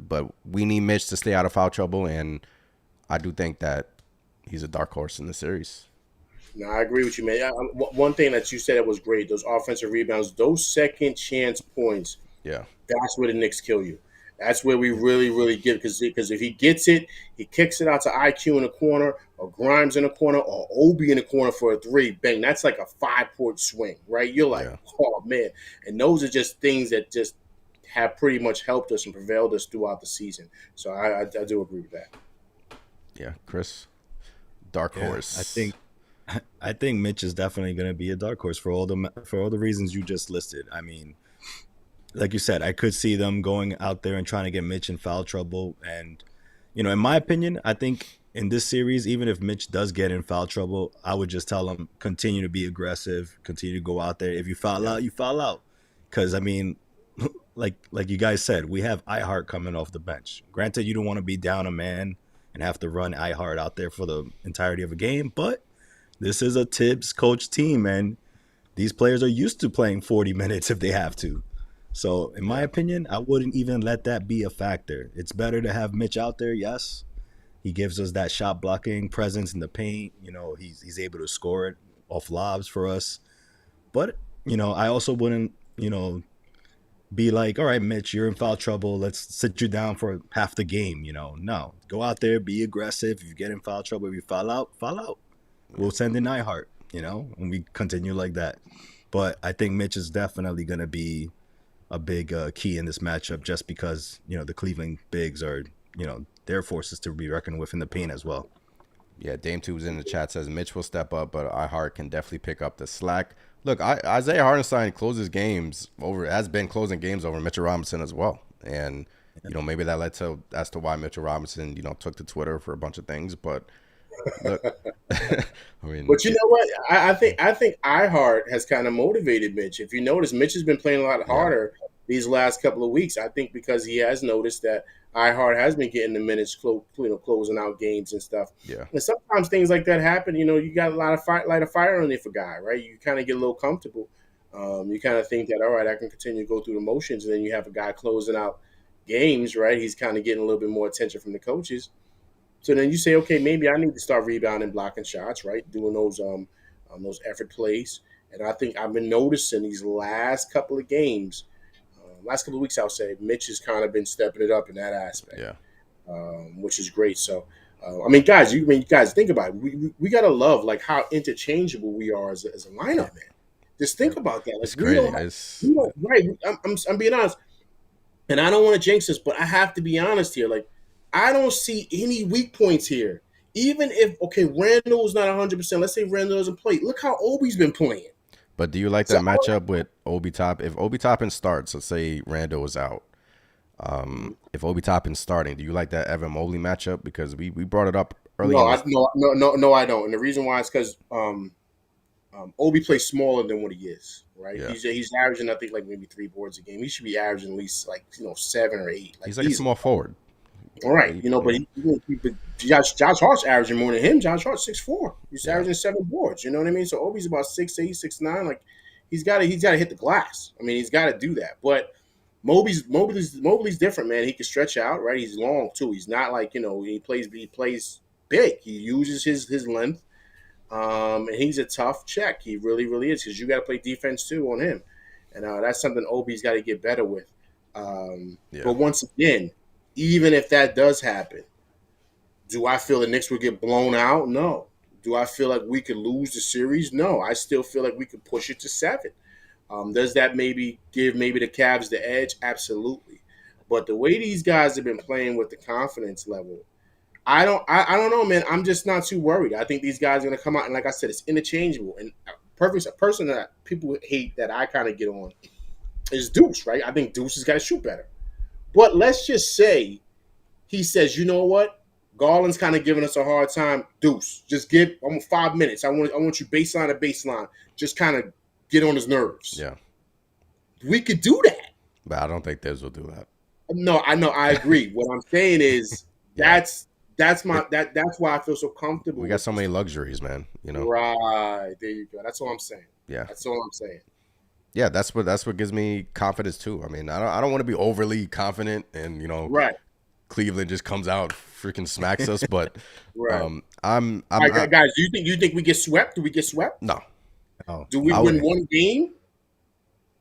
But we need Mitch to stay out of foul trouble, and I do think that he's a dark horse in the series. No, I agree with you, man. One thing that you said that was great, those offensive rebounds, those second chance points, Yeah. that's where the Knicks kill you. That's where we really, really get it. Because if he gets it, he kicks it out to IQ in the corner, or Grimes in the corner, or Obi in the corner for a 3. Bang, that's like a 5-point swing, right? You're like, Yeah. oh, man. And those are just things that just have pretty much helped us and prevailed us throughout the season. So I do agree with that. Yeah, Chris, dark horse. I think Mitch is definitely going to be a dark horse for all the reasons you just listed. I mean, like you said, I could see them going out there and trying to get Mitch in foul trouble. And, in my opinion, I think in this series, even if Mitch does get in foul trouble, I would just tell him, continue to be aggressive, continue to go out there. If you foul out, you foul out. Because, I mean, like you guys said, we have iHeart coming off the bench. Granted, you don't want to be down a man and have to run iHeart out there for the entirety of a game, but this is a Tibbs coach team, and these players are used to playing 40 minutes if they have to. So, in my opinion, I wouldn't even let that be a factor. It's better to have Mitch out there, yes. He gives us that shot blocking presence in the paint. He's able to score it off lobs for us. But, I also wouldn't, be like, all right, Mitch, you're in foul trouble. Let's sit you down for half the game. No. Go out there, be aggressive. If you get in foul trouble, if you foul out, foul out. We'll send in iHeart, and we continue like that. But I think Mitch is definitely going to be a big key in this matchup just because, the Cleveland bigs are, their forces to be reckoned with in the paint as well. Yeah, Dame 2 was in the chat, says Mitch will step up, but iHeart can definitely pick up the slack. Look, Isaiah Hartenstein closes games over has been closing games over Mitchell Robinson as well, and maybe that led to as to why Mitchell Robinson took to Twitter for a bunch of things. But look, I mean, But you know what? I think iHeart has kind of motivated Mitch. If you notice, Mitch has been playing a lot yeah, harder these last couple of weeks. I think because he has noticed that iHeart has been getting the minutes, closing out games and stuff. yeah, And sometimes things like that happen. You got a lot of light a fire on it for guy, right? You kind of get a little comfortable. You kind of think that all right, I can continue to go through the motions, and then you have a guy closing out games, right? He's kind of getting a little bit more attention from the coaches. So then you say, okay, maybe I need to start rebounding, blocking shots, right? Doing those effort plays. And I think I've been noticing these last couple of games, last couple of weeks, I'll say, Mitch has kind of been stepping it up in that aspect, yeah. which is great. So, I mean, guys, you guys think about it. We gotta love like how interchangeable we are as a lineup, man. Just think about that. Like It's crazy. It's we don't, right? I'm being honest, and I don't want to jinx this, but I have to be honest here. Like, I don't see any weak points here. Even if okay, Randall's not 100%. Let's say Randall doesn't play. Look how Obi's been playing. But do you like So that matchup with Obi Top? If Obi Toppin starts, let's say Randall is out. If Obi Toppin's starting, do you like that Evan Mobley matchup? Because we brought it up early no, in this. no, I don't. And the reason why is because Obi plays smaller than what he is. Right? Yeah, He's averaging I think like maybe 3 boards a game. He should be averaging at least like 7 or 8. Like he's like a easily. small forward. All right, but Josh Hart's averaging more than him. Josh Hart's 6'4". He's Yeah, averaging 7 boards. You know what I mean? So Obi's about 6'8", 6'9". Like he's got to hit the glass. I mean, he's got to do that. But Mobley's different, man. He can stretch out, right? He's long too. He's not like he plays big. He uses his length, and he's a tough check. He really really is because you got to play defense too on him, and that's something Obi's got to get better with. yeah. But once again, even if that does happen, do I feel the Knicks would get blown out? No. Do I feel like we could lose the series? No. I still feel like we could push it to 7. Does that maybe give maybe the Cavs the edge? Absolutely. But the way these guys have been playing with the confidence level, I don't know, man. I'm just not too worried. I think these guys are gonna come out and like I said, it's interchangeable. And a person that people hate that I kind of get on is Deuce, right? I think Deuce has got to shoot better. But let's just say he says, you know what? Garland's kind of giving us a hard time. Deuce, just give almost 5 minutes. I want you baseline to baseline. Just kind of get on his nerves. Yeah, We could do that. but I don't think Dez will do that. No, I know, I agree. What I'm saying is Yeah, that's it, my that's why I feel so comfortable we got with so this. many luxuries, man. Right. There you go. That's all I'm saying. Yeah, That's all I'm saying. yeah. That's what gives me confidence too. I mean, I don't want to be overly confident, and Right. Cleveland just comes out freaking smacks us. But Right. All I'm right, guys, do you think we get swept? Do we get swept? no, Oh, Do we I win would. one game?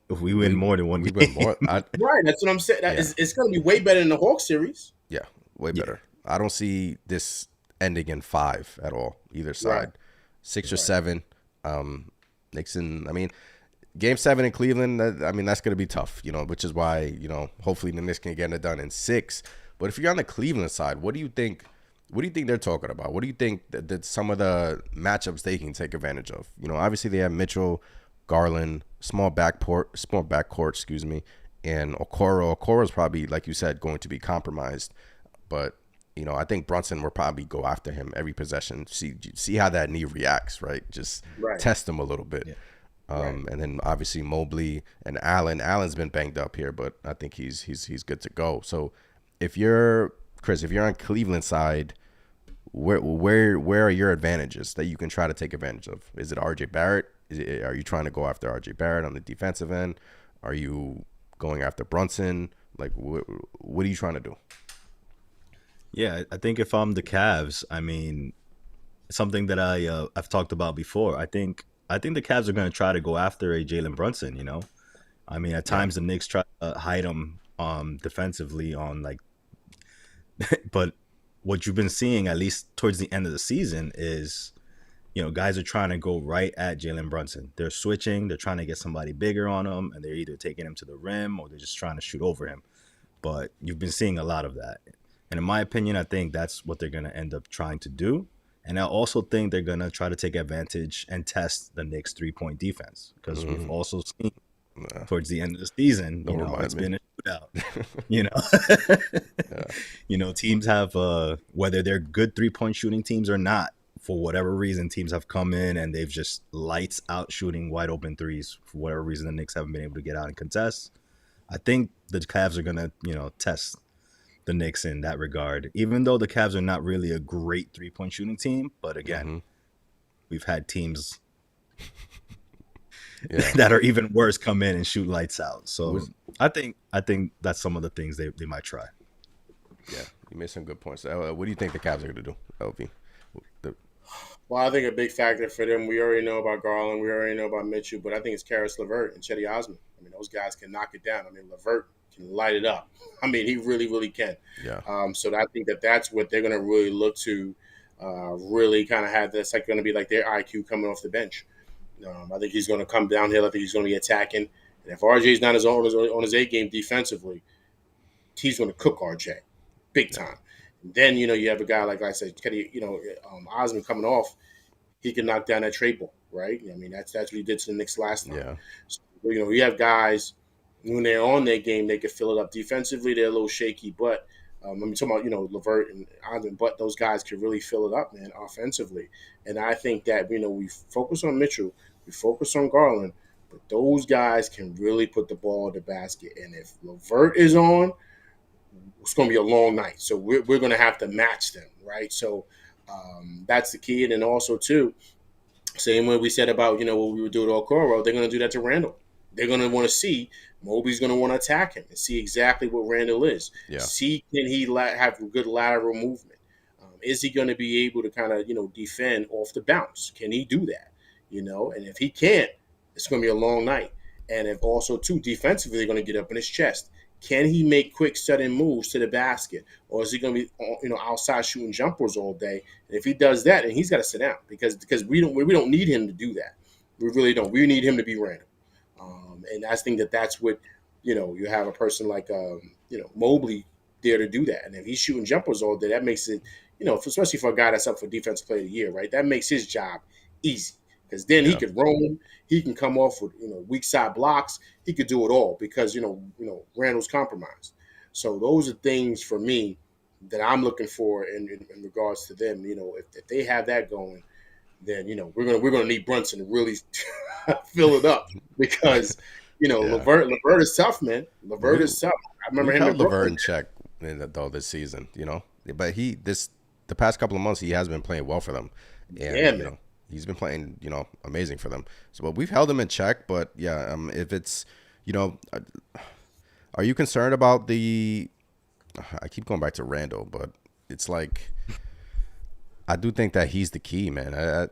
if we win more than one We win game, more. Right. That's what I'm saying. Yeah, It's going to be way better than the Hawks series. yeah, way yeah, better. I don't see this ending in 5 at all, either Right. side. 6 or Right. 7. Nixon. I mean, Game 7 in Cleveland. I mean, that's going to be tough. Which is why hopefully the Knicks can get it done in 6. But if you're on the Cleveland side, what do you think? What do you think they're talking about? What do you think that some of the matchups they can take advantage of? Obviously they have Mitchell, Garland, small backcourt, excuse me, and Okoro. Okoro is probably, like you said, going to be compromised. But I think Brunson will probably go after him every possession. See how that knee reacts, right? Just Right. test him a little bit. yeah. Right. And then obviously Mobley and Allen. Allen's been banged up here, but I think he's good to go. So if you're Chris, if you're on Cleveland side, where are your advantages that you can try to take advantage of? Is it RJ Barrett? Are you trying to go after RJ Barrett on the defensive end? Are you going after Brunson? Like what are you trying to do? Yeah, I think if I'm the Cavs, I mean, something that I've talked about before. I think the Cavs are going to try to go after a Jalen Brunson. I mean, at Yeah, times the Knicks try to hide him defensively on like, but what you've been seeing at least towards the end of the season is, guys are trying to go right at Jalen Brunson. They're switching. They're trying to get somebody bigger on him, and they're either taking him to the rim or they're just trying to shoot over him. But you've been seeing a lot of that. And in my opinion, I think that's what they're going to end up trying to do. And I also think they're gonna try to take advantage and test the Knicks 3-point defense because we've Mm-hmm. also seen Yeah. towards the end of the season, Don't it's remind me. been a shootout. You know, Yeah. teams have whether they're good 3-point shooting teams or not. For whatever reason, teams have come in and they've just lights out shooting wide open threes. For whatever reason, the Knicks haven't been able to get out and contest. I think the Cavs are gonna, test the Knicks in that regard. Even though the Cavs are not really a great 3-point shooting team, but again, Mm-hmm. we've had teams Yeah. that are even worse come in and shoot lights out. So Was I think that's some of the things they might try. Yeah. You made some good points. What do you think the Cavs are gonna do, LV? The, Well, I think a big factor for them, we already know about Garland, we already know about Mitchell, but I think it's Karis LeVert and Chetty Osman. I mean, those guys can knock it down. I mean, LeVert can light it up. I mean, he really, really can. yeah. So I think that's what they're going to really look to really kind of have. That's like going to be like their IQ coming off the bench. I think he's going to come downhill. I think he's going to be attacking. And if RJ's not on his A game defensively, he's going to cook RJ big Yeah. time. Then you have a guy like I said, Chetty, Osman coming off, he can knock down that trade ball, right? I mean, that's what he did to the Knicks last time. Yeah. So, you have guys when they're on their game, they can fill it up. Defensively, they're a little shaky, but I'm talking about LeVert and Andre, but those guys can really fill it up, man, offensively. And I think that we focus on Mitchell, we focus on Garland, but those guys can really put the ball in the basket. And if LeVert is on, it's going to be a long night. So we're going to have to match them, right? So that's the key. And then also too, same way we said about what we would do to Okoro, they're going to do that to Randall. They're going to want to see Mobley's going to want to attack him and see exactly what Randall is. Yeah. See, can he have good lateral movement? Is he going to be able to kind of defend off the bounce? Can he do that? And if he can't, it's going to be a long night. And if also too defensively, they're going to get up in his chest. Can he make quick sudden moves to the basket, or is he going to be outside shooting jumpers all day? And if he does that, then he's got to sit down because we don't need him to do that. We really don't. We need him to be random. And I think that's what you have a person like Mobley there to do that. And if he's shooting jumpers all day, that makes it especially for a guy that's up for Defensive Player of the Year, right? That makes his job easy because then he could roam. He can come off with weak side blocks. He could do it all because Randall's compromised. So those are things for me that I'm looking for in regards to them. If they have that going, then we're gonna need Brunson to really fill it up because Yeah. Levert is tough, man. Levert is tough. I remember We've him in held Levert Brooklyn. in check though this season, but the past couple of months he has been playing well for them, and Yeah, man. he's been playing amazing for them. So, but we've held him in check. But yeah, if it's are you concerned about the? I keep going back to Randall, but it's like I do think that he's the key, man.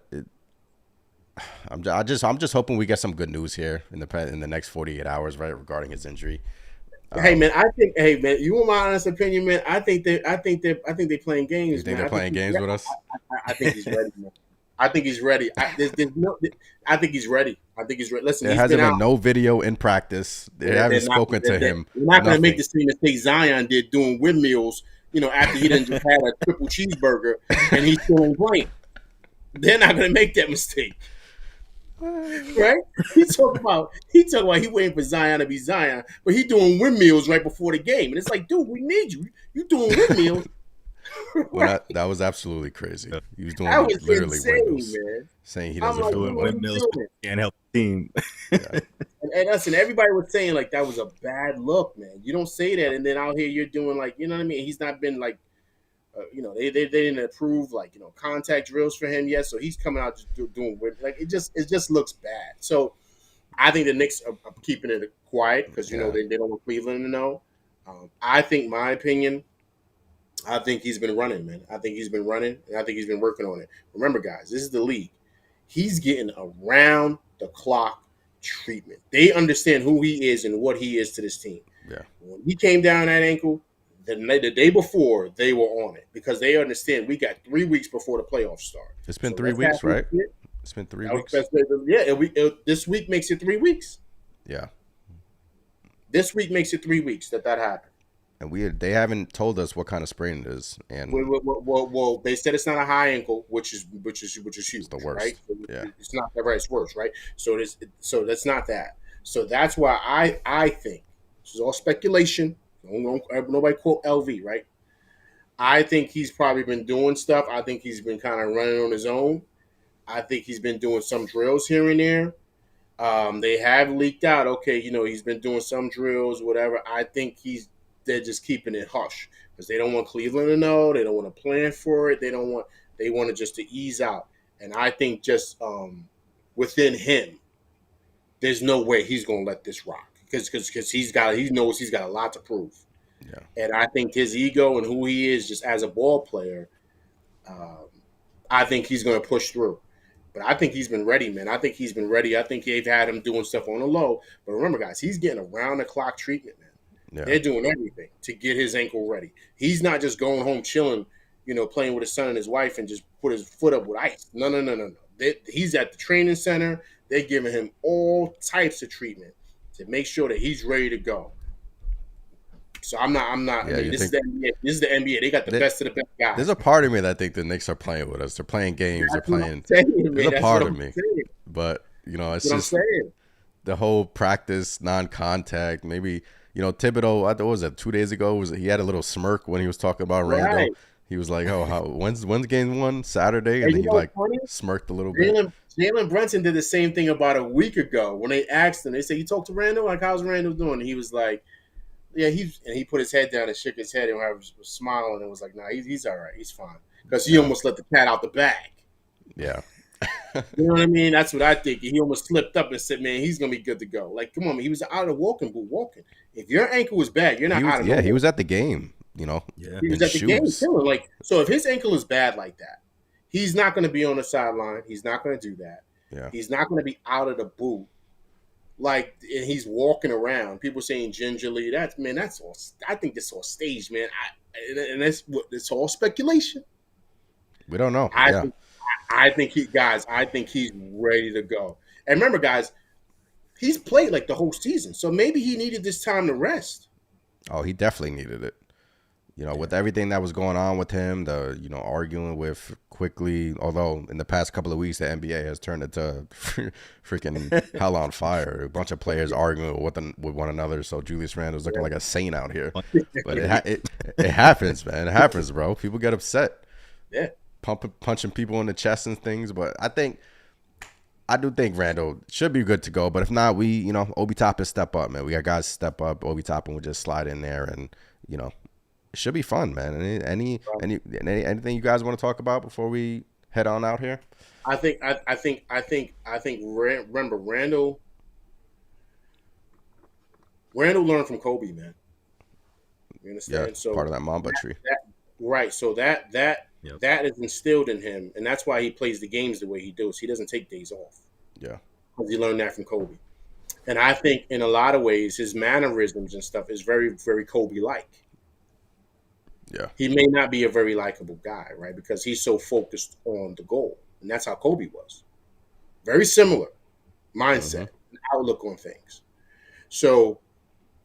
I'm just hoping we get some good news here in the next 48 hours, right, regarding his injury. Hey man, hey man, you want my honest opinion, man? I think they're playing games. You think man. they're playing games with us? I think he's ready, man. I think he's ready. I think he's ready. I think he's ready. Listen, There he's hasn't been been out. no video in practice. They haven't spoken to him. We're not going to make Nothing. the same mistake Zion did doing windmills. After he done just had a triple cheeseburger and he's still in playing. They're not going to make that mistake. Right? He talking about he waiting for Zion to be Zion, but he doing windmills right before the game, and it's like, dude, we need you. You doing windmills? Well, that was absolutely crazy. He was doing That was literally insane, windows, man. saying he I'm doesn't like, feel Doing what are you windmills doing? can't help the team. Yeah. And listen, everybody was saying like that was a bad look, man. You don't say that, and then out here you're doing like, you know what I mean? He's not been like, they didn't approve like contact drills for him yet, so he's coming out just doing like it just looks bad. So I think the Knicks are keeping it quiet because Yeah. they don't want Cleveland to know. I think my opinion. I think he's been running, man. I think he's been running, and I think he's been working on it. Remember, guys, this is the league. He's getting around the clock treatment. They understand who he is and what he is to this team. Yeah. When he came down that ankle, the day before, they were on it because they understand we got 3 weeks before the playoffs start. It's been So 3 let's weeks, have him right? sit. It's been 3 That was- weeks. this week makes it 3 weeks. Yeah. This week makes it 3 weeks that happened. and they haven't told us what kind of sprain it is, and Well, they said it's not a high ankle, which is it's the huge, right? worst. So Yeah, it's not that right. It's worse, right? So that's not that. So that's why I think this is all speculation. Nobody quote LV, right? I think he's probably been doing stuff. I think he's been kind of running on his own. I think he's been doing some drills here and there. They have leaked out. Okay, he's been doing some drills, whatever. I think they're just keeping it hush because they don't want Cleveland to know. They don't want to plan for it. They want to just to ease out. And I think just within him, there's no way he's gonna let this rock because he knows he's got a lot to prove. yeah, And I think his ego and who he is just as a ball player, um, I think he's going to push through. But I think he's been ready, man. I think he's been ready. I think they've had him doing stuff on the low. But remember, guys, he's getting around the clock treatment, man. yeah. They're doing everything to get his ankle ready. He's not just going home chilling, playing with his son and his wife and just put his foot up with ice. No, no, no, no, no. He's at the training center. They're giving him all types of treatment to make sure that he's ready to go. So I'm not. I Yeah, mean, you this is think the NBA. This is the NBA. They got the that best of the best there's guys. a part of me that think the Knicks are playing with us. They're playing games. They're That's what I'm playing. saying, There's man. a That's part what of I'm me, saying. but it's That's what I'm just saying. the whole practice non-contact. Maybe Thibodeau. What was it? 2 days ago he had a little smirk when he was talking about Right. Randall. He was like, "Oh, when's game one? Saturday?" And And then you he know what's like funny? smirked a little bit. Jalen Brunson did the same thing about a week ago when they asked him. They said, "You talked to Randall? Like, how's Randall doing?" And he was like, "Yeah, he put his head down and shook his head and was smiling and was like, nah, he's all right. He's fine." Because he Yeah, almost let the cat out the bag. yeah. You know what I mean? That's what I think. He almost slipped up and said, "Man, he's gonna be good to go." Like, come on, man. He was out of the walking boot walking. If your ankle was bad, you're He not was out of no he walking. was at the game. Yeah. He In was at the game shoes. chilling. Like, so if his ankle is bad like that, he's not going to be on the sideline. He's not going to do that. Yeah, He's not going to be out of the boot. Like, and he's walking around. People saying gingerly. That's all. I think this all staged, man. And it's all speculation. we don't know. I Yeah. think, I think guys. I think he's ready to go. And remember, guys, he's played like the whole season, so maybe he needed this time to rest. Oh, he definitely needed it. With Yeah. everything that was going on with him, the arguing with quickly. Although in the past couple of weeks, the NBA has turned into freaking hell on fire. A bunch of players arguing with one another. So Julius Randle's looking like a saint out here. But it happens, man. It happens, bro. People get upset, Yeah. punching people in the chest and things. But I do think Randall should be good to go. But if not, Obi Toppin step up, man. We got guys step up. Obi Toppin will just slide in there and it should be fun, man. Anything you guys want to talk about before we head on out here? Remember, Randall learned from Kobe, man. You Yeah, understand? So part of that Mamba that, tree. that right. So Yep. that is instilled in him, and that's why he plays the games the way he does. He doesn't take days off Yeah, because he learned that from Kobe. And I think in a lot of ways, his mannerisms and stuff is very, very Kobe-like. yeah, He may not be a very likable guy, right? Because he's so focused on the goal, and that's how Kobe was. Very similar hmm mindset and outlook on things. So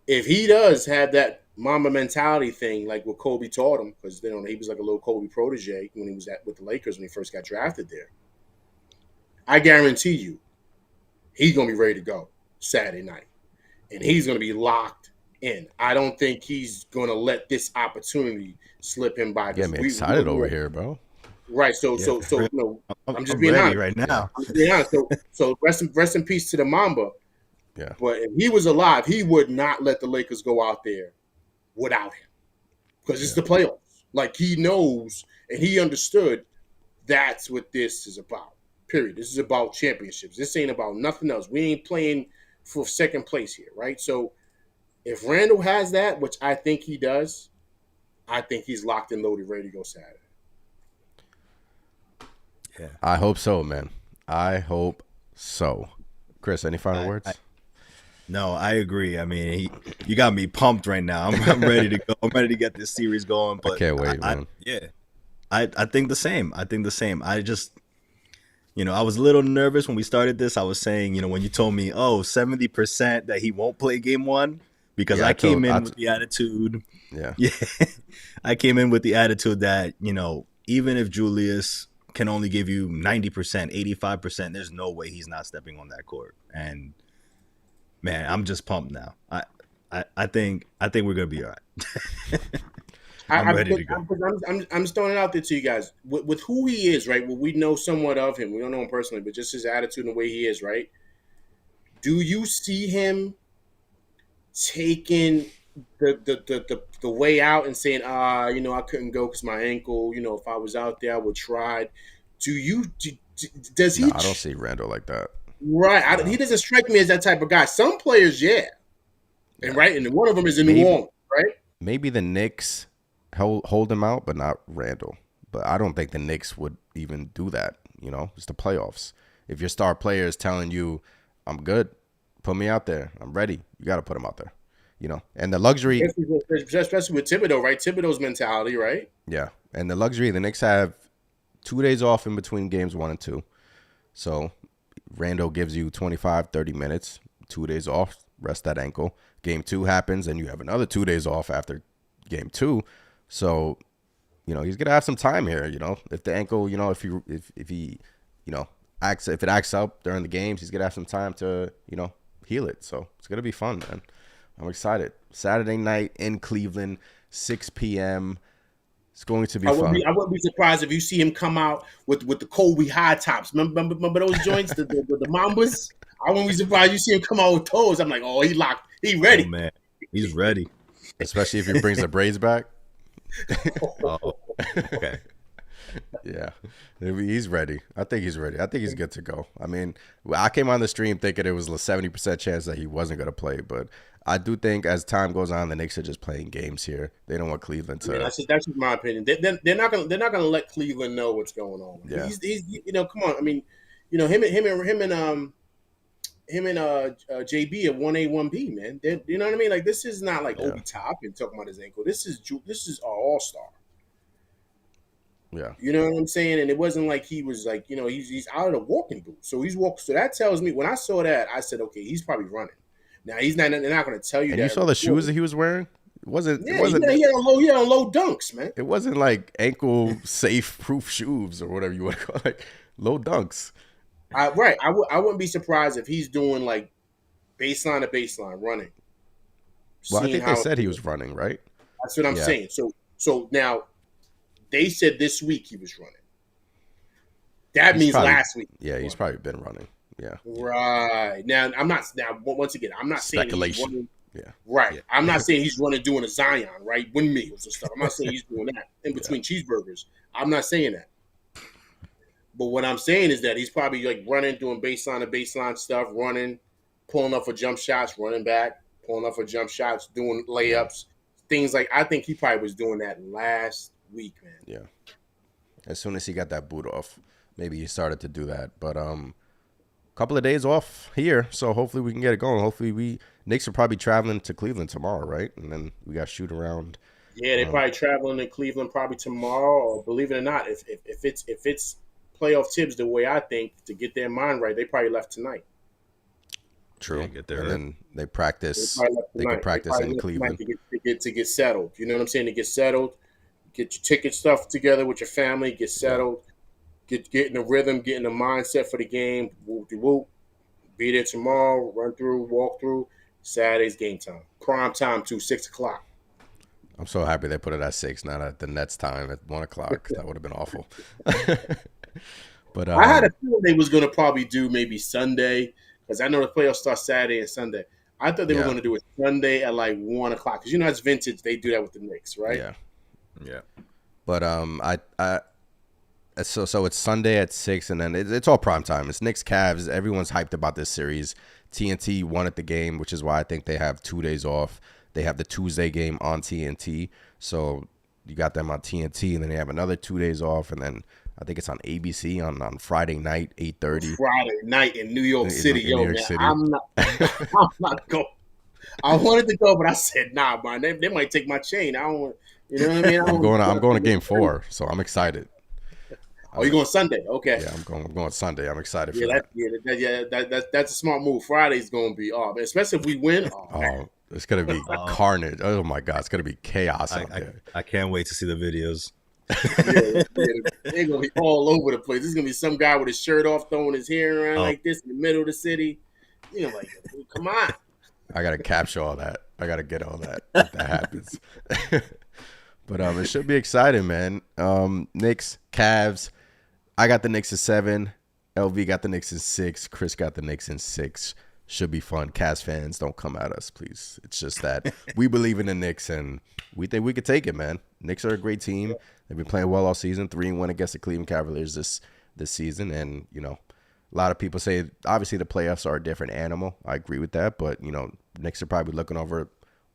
if he does have that Mamba mentality thing, like what Kobe taught him, because he was like a little Kobe protege when he was with the Lakers when he first got drafted there. I guarantee you, he's gonna be ready to go Saturday night, and he's gonna be locked in. I don't think he's gonna let this opportunity slip him by. get me excited over here, bro. Right. So Yeah. I'm just I'm being ready honest. right now. I'm just being honest. So rest in peace to the Mamba. Yeah, But if he was alive, he would not let the Lakers go out there without him because it's yeah, the playoffs. Like he knows and he understood that's what this is about. Period. This is about championships. This ain't about nothing else. We ain't playing for second place here, right? So if Randall has that, which I think he does, I think he's locked and loaded, ready to go Saturday. Yeah. I hope so, man. I hope so. Chris, any final words? No, I agree. I mean, you got me pumped right now. I'm ready to go. I'm ready to get this series going. But I can't wait, man. Yeah, I think the same. I just, I was a little nervous when we started this. I was saying, when you told me, 70% that he won't play game one because Yeah, I came in with the attitude. yeah. Yeah, I came in with the attitude that even if Julius can only give you 90%, 85%, there's no way he's not stepping on that court. And man, I'm just pumped now. I think we're gonna be all right. I'm ready to go. I'm just throwing it out there to you guys. With who he is, right? Well, we know somewhat of him. We don't know him personally, but just his attitude and the way he is, right? Do you see him taking the way out and saying, I couldn't go because my ankle. If I was out there, I would try. Does No, he? I don't see Randall like that. Right. No. He doesn't strike me as that type of guy. Some players, yeah. And right, and one of them is in New Orleans, right? Maybe the Knicks hold him out, but not Randall. But I don't think the Knicks would even do that. It's the playoffs. If your star player is telling you, "I'm good, put me out there. I'm ready," you got to put him out there. And the luxury, especially with Thibodeau, right? Thibodeau's mentality, right? yeah, and the luxury. The Knicks have 2 days off in between games 1 and 2, so Randall gives you 25, 30 minutes, 2 days off, rest that ankle. Game 2 happens, and you have another 2 days off after game 2. So, he's gonna have some time here. If the ankle, if he, if it acts up during the games, he's gonna have some time to, heal it. So it's gonna be fun, man. I'm excited. Saturday night in Cleveland, 6 p.m. It's going to be fun. I wouldn't be surprised if you see him come out with the Kobe high tops. Remember those joints, the Mambas? I wouldn't be surprised you see him come out with those. I'm like, oh, he locked. He ready. Oh, man. He's ready. Especially if he brings the braids back. Oh, okay. Yeah. He's ready. I think he's ready. I think he's good to go. I mean, I came on the stream thinking it was a 70% chance that he wasn't going to play, but I do think as time goes on, the Knicks are just playing games here. They don't want Cleveland to. Yeah, that's just my opinion. They're not gonna let Cleveland know what's going on. Yeah. He's come on. I mean, him and JB at 1A 1B, man. You know what I mean? Like, this is not like Obi Toppin talking about his ankle. This is our all-star. Yeah. You know what I'm saying? And it wasn't like he was like, he's out of the walking boot. So he's walking. So that tells me, when I saw that, I said, okay, he's probably running. Now they're not going to tell you and that. You saw the shoes that he was wearing? It wasn't. Yeah, he had on low dunks, man. It wasn't like ankle safe proof shoes or whatever you want to call it. Like low dunks. Right. I wouldn't be surprised if he's doing like baseline to baseline running. Well, I think they said he was running, right? That's what I'm saying. So now they said this week he was running. That means last week. Yeah, he's probably been running. Yeah. Right. Now once again, I'm not saying speculation. He's running, yeah. Right. Yeah. I'm not saying he's running doing a Zion, right? Windmills and stuff. I'm not saying he's doing that in between cheeseburgers. I'm not saying that. But what I'm saying is that he's probably like running, doing baseline to baseline stuff, running, pulling up for jump shots, running back, pulling up for jump shots, doing layups, things like. I think he probably was doing that last week, man. Yeah. As soon as he got that boot off, maybe he started to do that. But couple of days off here, so hopefully we can get it going. Hopefully Knicks are probably traveling to Cleveland tomorrow, right? And then we got shoot around. Yeah, they're probably traveling to Cleveland probably tomorrow. Or believe it or not, if it's playoff tips the way I think, to get their mind right, they probably left tonight. True. Yeah, get there. And then they practice. They can practice in Cleveland to get settled. You know what I'm saying? To get settled, get your ticket stuff together with your family, get settled. Get in the rhythm, get in the mindset for the game. Whoop-de-whoop. Be there tomorrow. Run through, walk through. Saturday's game time. Prime time too, 6 o'clock. I'm so happy they put it at 6, not at the Nets time at 1 o'clock. That would have been awful. But I had a feeling they was going to probably do maybe Sunday, because I know the playoffs start Saturday and Sunday. I thought they were going to do it Sunday at like 1 o'clock, because it's vintage. They do that with the Knicks, right? Yeah. But So it's Sunday at 6, and then it's all prime time. It's Knicks Cavs. Everyone's hyped about this series. TNT won at the game, which is why I think they have 2 days off. They have the Tuesday game on TNT, so you got them on TNT, and then they have another 2 days off, and then I think it's on ABC on Friday night, 8:30. Friday night in New York City, New York City. I'm not going. I wanted to go, but I said, nah, man. They might take my chain. I don't. You know what I mean? I'm going to Game 4, so I'm excited. Oh, you're going Sunday? Okay. Yeah, I'm going Sunday. I'm excited for that. That's a smart move. Friday's going to be off, especially if we win. It's gonna be Uh, carnage. Oh my god, it's gonna be chaos I, out I there. I can't wait to see the videos. Yeah, they're gonna be all over the place. There's gonna be some guy with his shirt off, throwing his hair around Oh, like this in the middle of the city. You know, like, come on. I gotta capture all that. I gotta get all that if that happens. But it should be exciting, man. Knicks, Cavs. I got the Knicks at 7. LV got the Knicks at 6. Chris got the Knicks in 6. Should be fun. Cavs fans, don't come at us, please. It's just that we believe in the Knicks and we think we could take it, man. Knicks are a great team. They've been playing well all season. 3-1 against the Cleveland Cavaliers this season, and a lot of people say obviously the playoffs are a different animal. I agree with that, but Knicks are probably looking over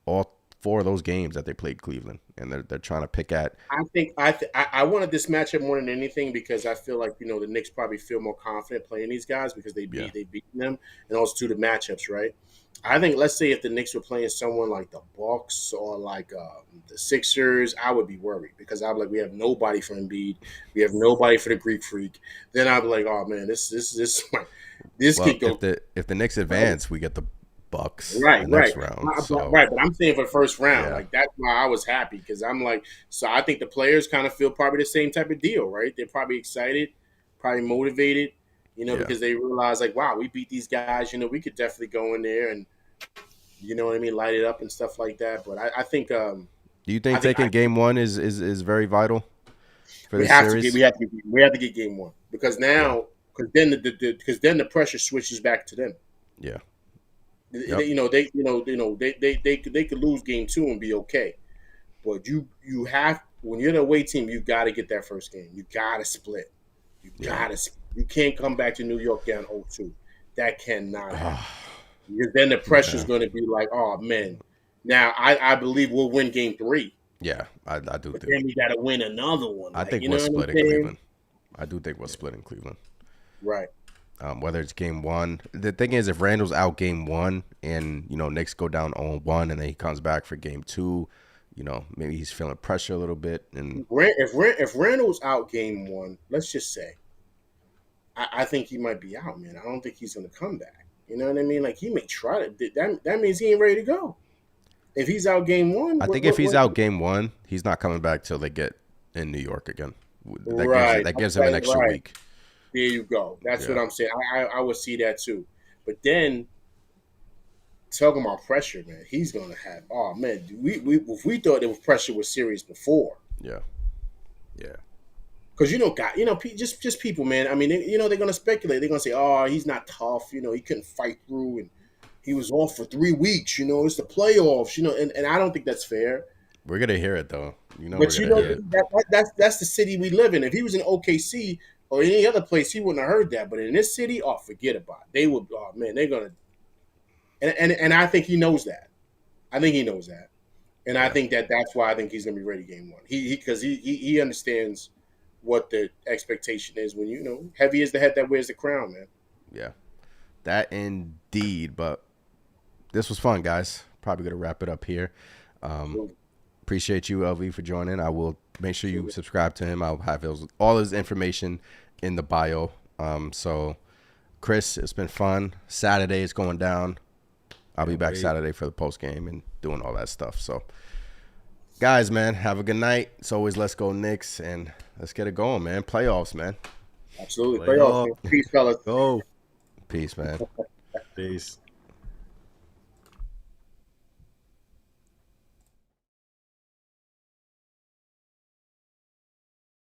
all 4 of those games that they played Cleveland, and they're trying to pick at. I wanted this matchup more than anything because I feel like the Knicks probably feel more confident playing these guys because Yeah. they beat them, and also to the matchups, right? I think let's say if the Knicks were playing someone like the Bucks or like the Sixers, I would be worried because I'm like, we have nobody for Embiid, we have nobody for the Greek Freak. Then I'd be like, oh man, this Well, could go if the Knicks advance, we get the Bucks right, the right, next round. So right. But I'm saying for the first round, yeah, like that's why I was happy because I'm like, so I think the players kind of feel probably the same type of deal, right? They're probably excited, probably motivated, yeah. because they realize like, wow, we beat these guys, we could definitely go in there and you know what I mean, light it up and stuff like that. But I think Do you I think think taking game one is very vital for we this have to get series? we have to get game one because Yeah, now because then the pressure switches back to them. yeah, They, yep. they could lose game two and be okay. But you have when you're the away team, you got to get that first game. You got to split. Yeah. You can't come back to New York down 0-2. That cannot happen. Ah, Because then the pressure is yeah, going to be like, oh man. Now I believe we'll win game three, yeah. I do but too. then we got to win another one. I Like think you we're know what I'm splitting saying? Cleveland. I do think we're splitting Cleveland. Right. Whether it's game one, the thing is, if Randall's out game one and Knicks go down 0-1 and then he comes back for game two, maybe he's feeling pressure a little bit. And If Randall's out game one, let's just say, I think he might be out, man. I don't think he's going to come back. You know what I mean? Like he may try to. That means he ain't ready to go. If he's out game one, I think if he's out game one, he's not coming back till they get in New York again. right, That gives him an extra right. week. There you go. That's what Yeah, I'm saying. I would see that too. But then talking about pressure, man, he's going to have. Oh man, if we thought the pressure was serious before. yeah, yeah, Because just people, man. I mean, they're gonna speculate. They're gonna say, "Oh, he's not tough. He couldn't fight through, and he was off for 3 weeks. It's the playoffs. And I don't think that's fair. we're gonna hear it though. We're But gonna hear it. that's the city we live in. If he was in OKC or any other place, he wouldn't have heard that. But in this city, oh, forget about it. They would. Oh man, they're gonna. And I think he knows that. I think he knows that, and I Yeah, think that's why I think he's gonna be ready game one. Because he understands what the expectation is when heavy is the head that wears the crown, man. yeah, that indeed. But this was fun, guys. Probably gonna wrap it up here. Um, Absolutely. Appreciate you, LV, for joining. I will make sure you subscribe to him. I'll have all his information in the bio. So, Chris, it's been fun. Saturday is going down. I'll be back wait. Saturday for the post game and doing all that stuff. So, guys, man, have a good night. It's always let's go Knicks and let's get it going, man. Playoffs, man. Absolutely. Playoff. Playoffs. Peace, fellas. Go. Peace, man. Peace.